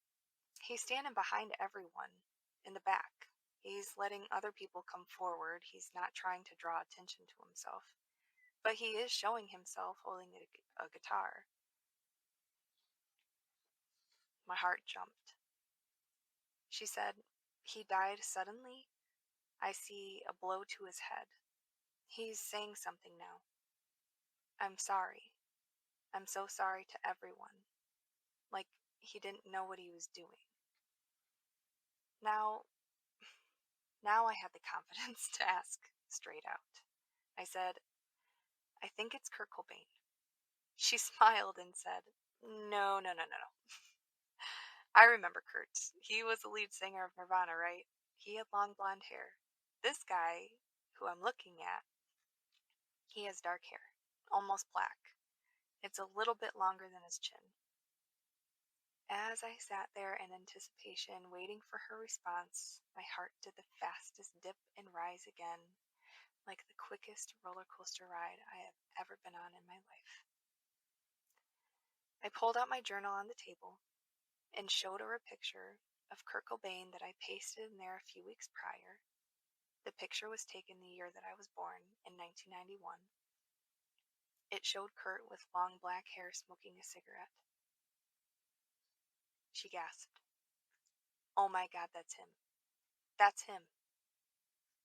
He's standing behind everyone in the back. He's letting other people come forward. He's not trying to draw attention to himself. But he is showing himself holding a guitar. My heart jumped. She said, he died suddenly. I see a blow to his head. He's saying something now. I'm sorry. I'm so sorry to everyone. Like he didn't know what he was doing. Now I had the confidence to ask straight out. I said, I think it's Kurt Cobain. She smiled and said, no. I remember Kurt. He was the lead singer of Nirvana, right? He had long blonde hair. This guy, who I'm looking at, he has dark hair, almost black. It's a little bit longer than his chin. As I sat there in anticipation, waiting for her response, my heart did the fastest dip and rise again, like the quickest roller coaster ride I have ever been on in my life. I pulled out my journal on the table and showed her a picture of Kurt Cobain that I pasted in there a few weeks prior. The picture was taken the year that I was born, in 1991. It showed Kurt with long black hair smoking a cigarette. She gasped. Oh my God, that's him. That's him.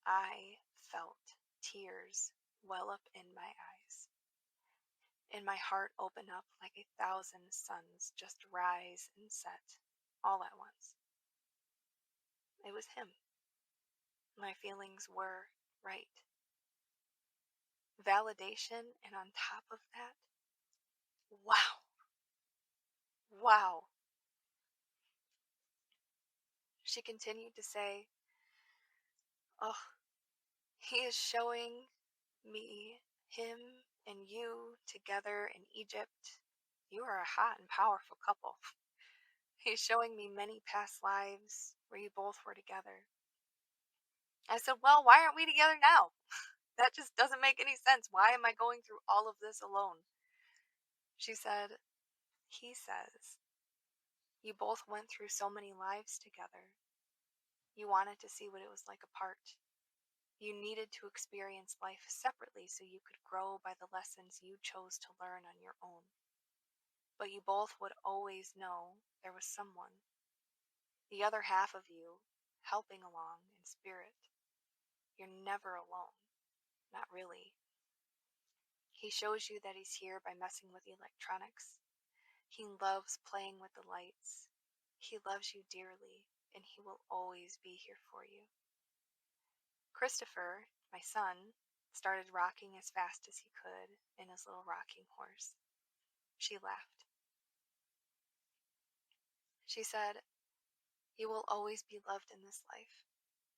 I felt tears well up in my eyes, and my heart open up like 1,000 suns just rise and set all at once. It was him. My feelings were right. Validation, and on top of that, wow. Wow. She continued to say, oh, he is showing me him and you together in Egypt. You are a hot and powerful couple. He's showing me many past lives where you both were together. I said, well, why aren't we together now? That just doesn't make any sense. Why am I going through all of this alone? She said, he says, you both went through so many lives together. You wanted to see what it was like apart. You needed to experience life separately so you could grow by the lessons you chose to learn on your own. But you both would always know there was someone, the other half of you, helping along in spirit. You're never alone. Not really. He shows you that he's here by messing with the electronics. He loves playing with the lights. He loves you dearly, and he will always be here for you. Christopher, my son, started rocking as fast as he could in his little rocking horse. She laughed. She said, you will always be loved in this life,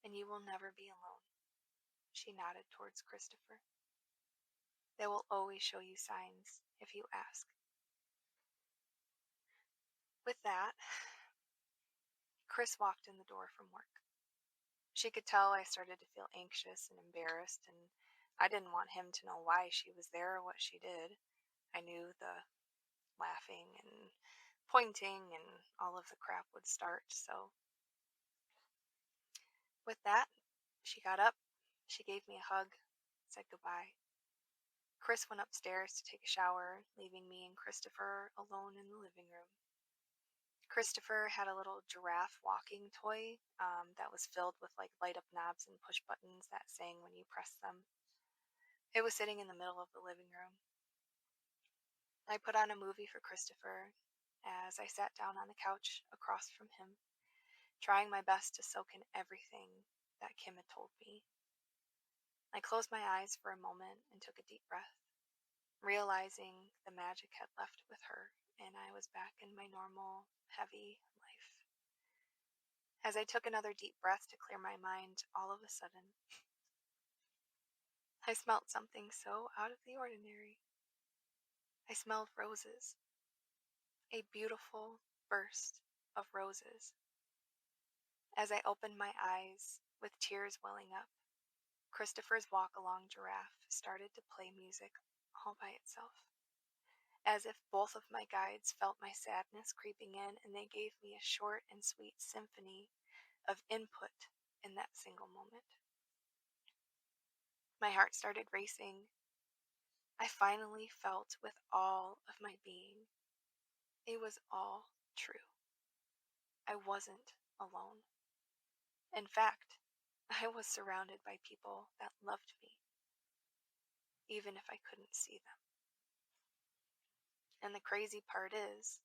and you will never be alone. She nodded towards Christopher. They will always show you signs if you ask. With that, Chris walked in the door from work. She could tell I started to feel anxious and embarrassed, and I didn't want him to know why she was there or what she did. I knew the laughing and pointing and all of the crap would start, so with that, she got up, she gave me a hug, said goodbye. Chris went upstairs to take a shower, leaving me and Christopher alone in the living room. Christopher had a little giraffe walking toy that was filled with like light up knobs and push buttons that sang when you pressed them. It was sitting in the middle of the living room. I put on a movie for Christopher as I sat down on the couch across from him, trying my best to soak in everything that Kim had told me. I closed my eyes for a moment and took a deep breath, realizing the magic had left with her and I was back in my normal, heavy life. As I took another deep breath to clear my mind, all of a sudden, I smelled something so out of the ordinary. I smelled roses, a beautiful burst of roses. As I opened my eyes, with tears welling up, Christopher's walk-along giraffe started to play music all by itself, as if both of my guides felt my sadness creeping in and they gave me a short and sweet symphony of input in that single moment. My heart started racing. I finally felt with all of my being. It was all true. I wasn't alone. In fact, I was surrounded by people that loved me, even if I couldn't see them. And the crazy part is,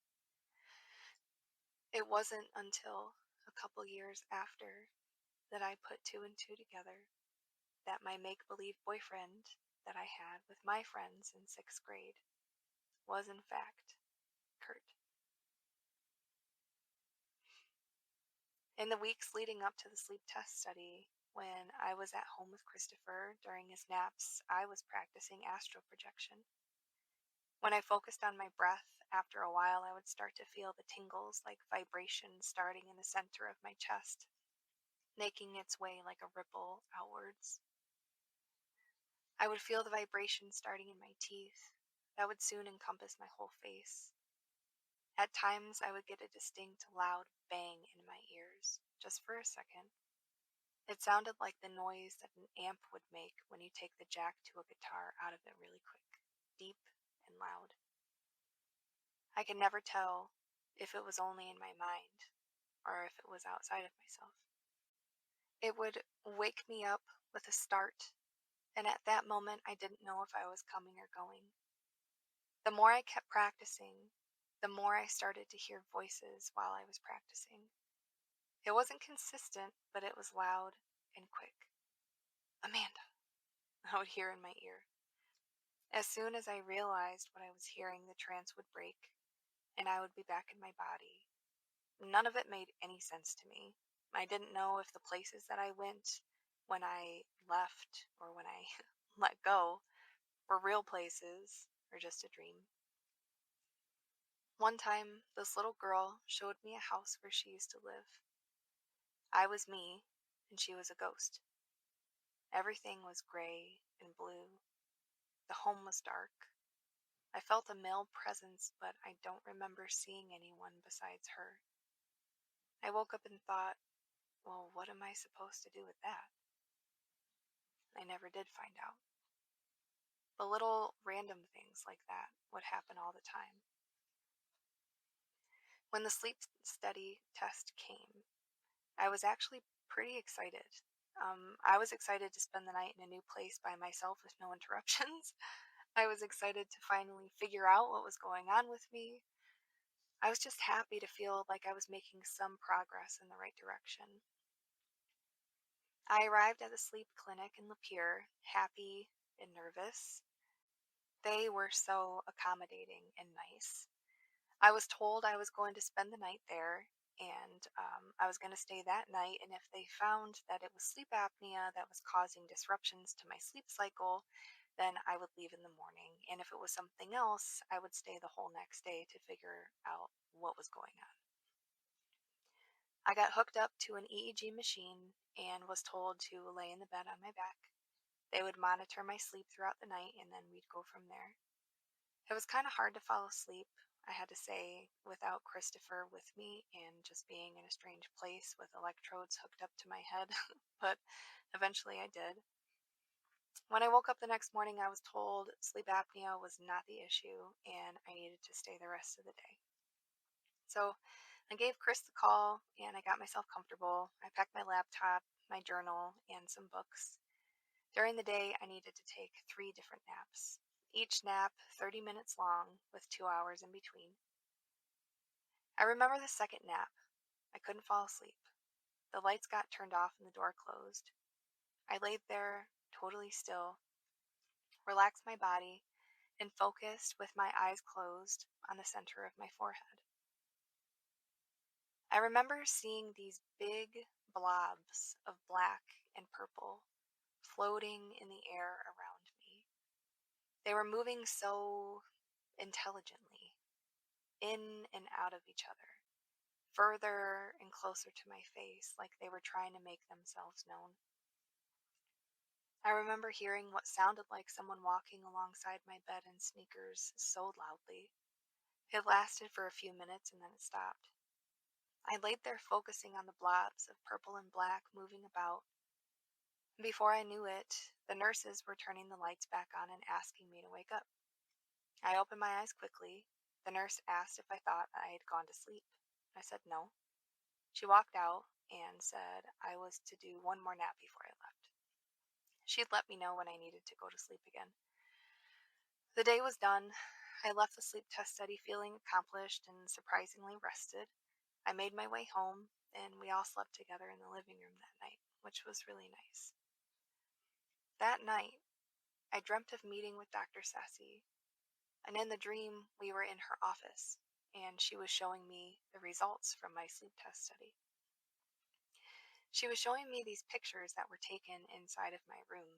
it wasn't until a couple years after that I put two and two together that my make-believe boyfriend that I had with my friends in 6th grade was in fact Kurt. In the weeks leading up to the sleep test study, when I was at home with Christopher during his naps, I was practicing astral projection. When I focused on my breath, after a while I would start to feel the tingles like vibrations starting in the center of my chest, making its way like a ripple outwards. I would feel the vibration starting in my teeth. That would soon encompass my whole face. At times, I would get a distinct, loud bang in my ears, just for a second. It sounded like the noise that an amp would make when you take the jack to a guitar out of it really quick, deep and loud. I could never tell if it was only in my mind or if it was outside of myself. It would wake me up with a start, and at that moment I didn't know if I was coming or going. The more I kept practicing, the more I started to hear voices while I was practicing. It wasn't consistent, but it was loud and quick. Amanda, I would hear in my ear. As soon as I realized what I was hearing, the trance would break, and I would be back in my body. None of it made any sense to me. I didn't know if the places that I went when I left or when I let go were real places or just a dream. One time, this little girl showed me a house where she used to live. I was me, and she was a ghost. Everything was gray and blue. The home was dark. I felt a male presence, but I don't remember seeing anyone besides her. I woke up and thought, well, what am I supposed to do with that? I never did find out. But little random things like that would happen all the time. When the sleep study test came, I was actually pretty excited. I was excited to spend the night in a new place by myself with no interruptions. I was excited to finally figure out what was going on with me. I was just happy to feel like I was making some progress in the right direction. I arrived at the sleep clinic in Lapeer, happy and nervous. They were so accommodating and nice. I was told I was going to spend the night there, and I was going to stay that night, and if they found that it was sleep apnea that was causing disruptions to my sleep cycle, then I would leave in the morning, and if it was something else, I would stay the whole next day to figure out what was going on. I got hooked up to an EEG machine and was told to lay in the bed on my back. They would monitor my sleep throughout the night, and then we'd go from there. It was kind of hard to fall asleep, I had to say, without Christopher with me and just being in a strange place with electrodes hooked up to my head, but eventually I did. When I woke up the next morning, I was told sleep apnea was not the issue and I needed to stay the rest of the day. So I gave Chris the call and I got myself comfortable. I packed my laptop, my journal, and some books. During the day, I needed to take 3 different naps. Each nap 30 minutes long with 2 hours in between. I remember the second nap. I couldn't fall asleep. The lights got turned off and the door closed. I laid there, totally still, relaxed my body, and focused with my eyes closed on the center of my forehead. I remember seeing these big blobs of black and purple floating in the air around me. They were moving so intelligently, in and out of each other, further and closer to my face, like they were trying to make themselves known. I remember hearing what sounded like someone walking alongside my bed in sneakers so loudly. It lasted for a few minutes and then it stopped. I laid there focusing on the blobs of purple and black moving about. Before I knew it, the nurses were turning the lights back on and asking me to wake up. I opened my eyes quickly. The nurse asked if I thought I had gone to sleep. I said no. She walked out and said I was to do one more nap before I left. She'd let me know when I needed to go to sleep again. The day was done. I left the sleep test study feeling accomplished and surprisingly rested. I made my way home, and we all slept together in the living room that night, which was really nice. That night, I dreamt of meeting with Dr. Sassy, and in the dream, we were in her office, and she was showing me the results from my sleep test study. She was showing me these pictures that were taken inside of my room.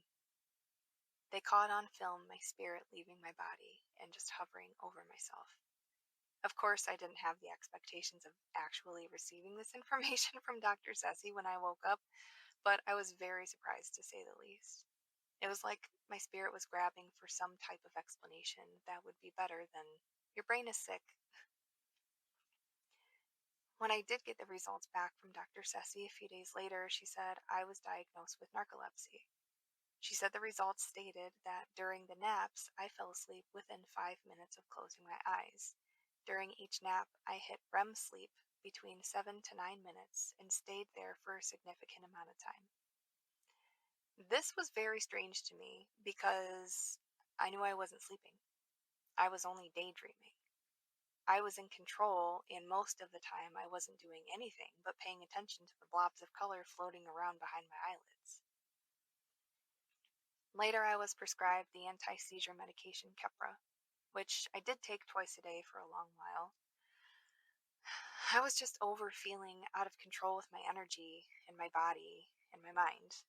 They caught on film my spirit leaving my body and just hovering over myself. Of course, I didn't have the expectations of actually receiving this information from Dr. Ceci when I woke up, but I was very surprised to say the least. It was like my spirit was grabbing for some type of explanation that would be better than your brain is sick. When I did get the results back from Dr. Ceci a few days later, she said I was diagnosed with narcolepsy. She said the results stated that during the naps, I fell asleep within 5 minutes of closing my eyes. During each nap, I hit REM sleep between 7 to 9 minutes and stayed there for a significant amount of time. This was very strange to me because I knew I wasn't sleeping. I was only daydreaming. I was in control, and most of the time I wasn't doing anything but paying attention to the blobs of color floating around behind my eyelids. Later, I was prescribed the anti-seizure medication Keppra, which I did take twice a day for a long while. I was just over feeling out of control with my energy and my body and my mind.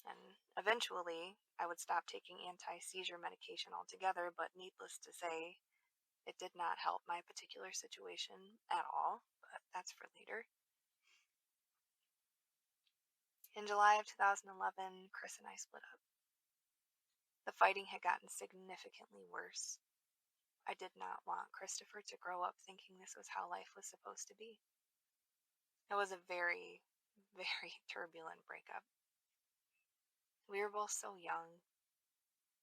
And eventually, I would stop taking anti-seizure medication altogether, but needless to say, it did not help my particular situation at all, but that's for later. In July of 2011, Chris and I split up. The fighting had gotten significantly worse. I did not want Christopher to grow up thinking this was how life was supposed to be. It was a very, very turbulent breakup. We were both so young.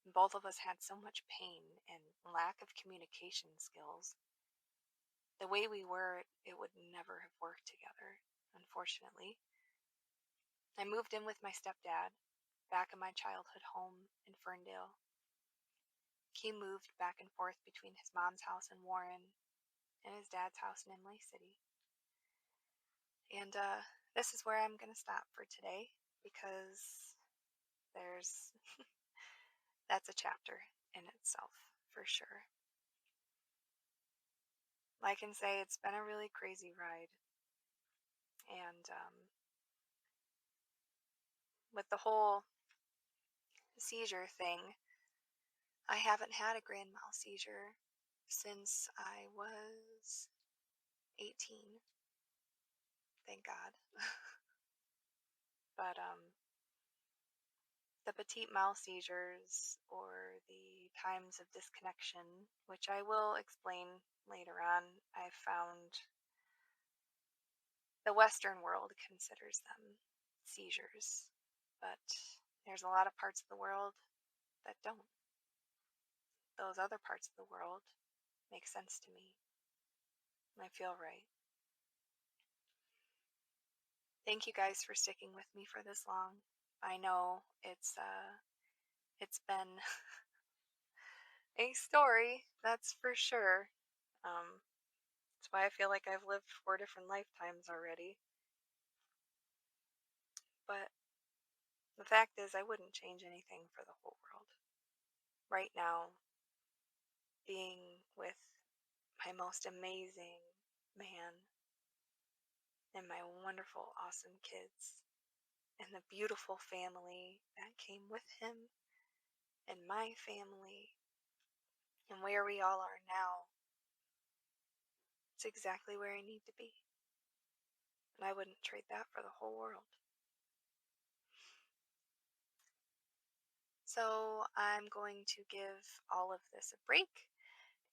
Both of us had so much pain and lack of communication skills. The way we were, it would never have worked together, unfortunately. I moved in with my stepdad, back in my childhood home in Ferndale. He moved back and forth between his mom's house in Warren and his dad's house in Imlay City. And this is where I'm going to stop for today because that's a chapter in itself for sure. I can say it's been a really crazy ride. And with the whole seizure thing, I haven't had a grand mal seizure since I was 18. Thank God. But the petite mal seizures or the times of disconnection, which I will explain later on, I found the Western world considers them seizures, but there's a lot of parts of the world that don't. Those other parts of the world make sense to me. I feel right. Thank you guys for sticking with me for this long. I know it's been a story, that's for sure. That's why I feel like I've lived 4 different lifetimes already. But the fact is, I wouldn't change anything for the whole world. Right now, being with my most amazing man and my wonderful, awesome kids and the beautiful family that came with him and my family and where we all are now, it's exactly where I need to be. And I wouldn't trade that for the whole world. So I'm going to give all of this a break,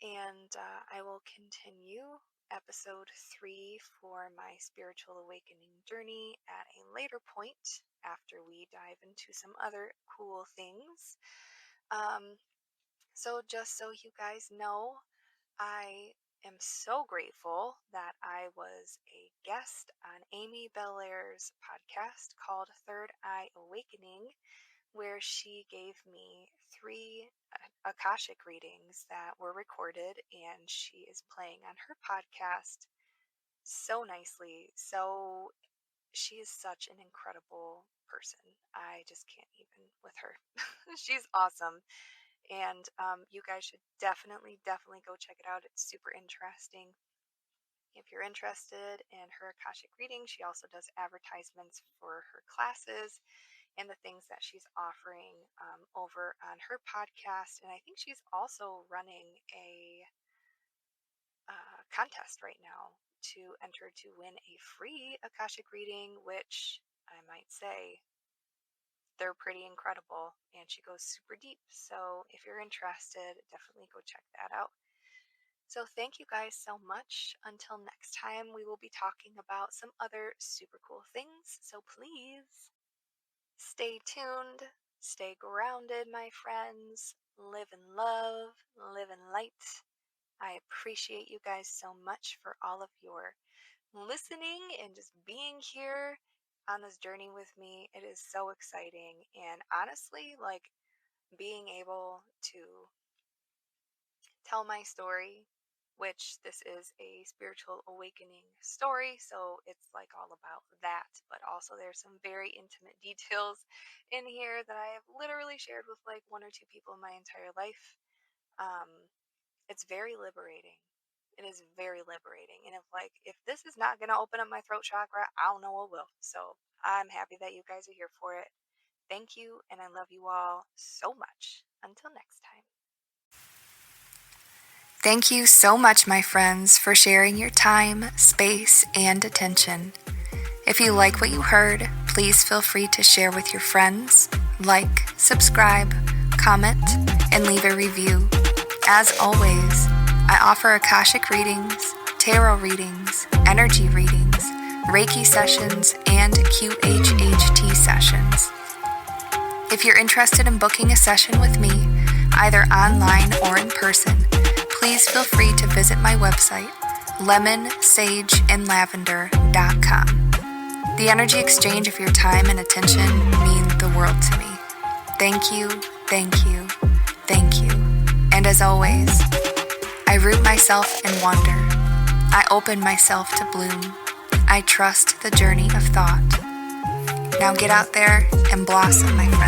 and I will continue episode 3 for my spiritual awakening journey at a later point after we dive into some other cool things. So just so you guys know, I am so grateful that I was a guest on Amy Belair's podcast called Third Eye Awakening, where she gave me 3 Akashic readings that were recorded, and she is playing on her podcast so nicely. So she is such an incredible person. I just can't even with her. She's awesome. And you guys should definitely go check it out. It's super interesting. If you're interested in her Akashic reading, she also does advertisements for her classes and the things that she's offering over on her podcast. And I think she's also running a contest right now to enter to win a free Akashic reading, which I might say they're pretty incredible, and she goes super deep. So if you're interested, definitely go check that out. So thank you guys so much. Until next time, we will be talking about some other super cool things. So please stay tuned, stay grounded, my friends. Live in love, live in light. I appreciate you guys so much for all of your listening and just being here on this journey with me. It is so exciting. And honestly, like being able to tell my story, which this is a spiritual awakening story, so it's like all about that, but also there's some very intimate details in here that I have literally shared with like one or two people in my entire life. It's very liberating. It is very liberating. And if this is not gonna open up my throat chakra, I don't know what will. So I'm happy that you guys are here for it. Thank you, and I love you all so much. Until next time. Thank you so much, my friends, for sharing your time, space, and attention. If you like what you heard, please feel free to share with your friends, like, subscribe, comment, and leave a review. As always, I offer Akashic readings, tarot readings, energy readings, Reiki sessions, and QHHT sessions. If you're interested in booking a session with me, either online or in person, please feel free to visit my website, lemonsageandlavender.com. The energy exchange of your time and attention mean the world to me. Thank you, thank you, thank you. And as always, I root myself in wonder. I open myself to bloom. I trust the journey of thought. Now get out there and blossom, my friend.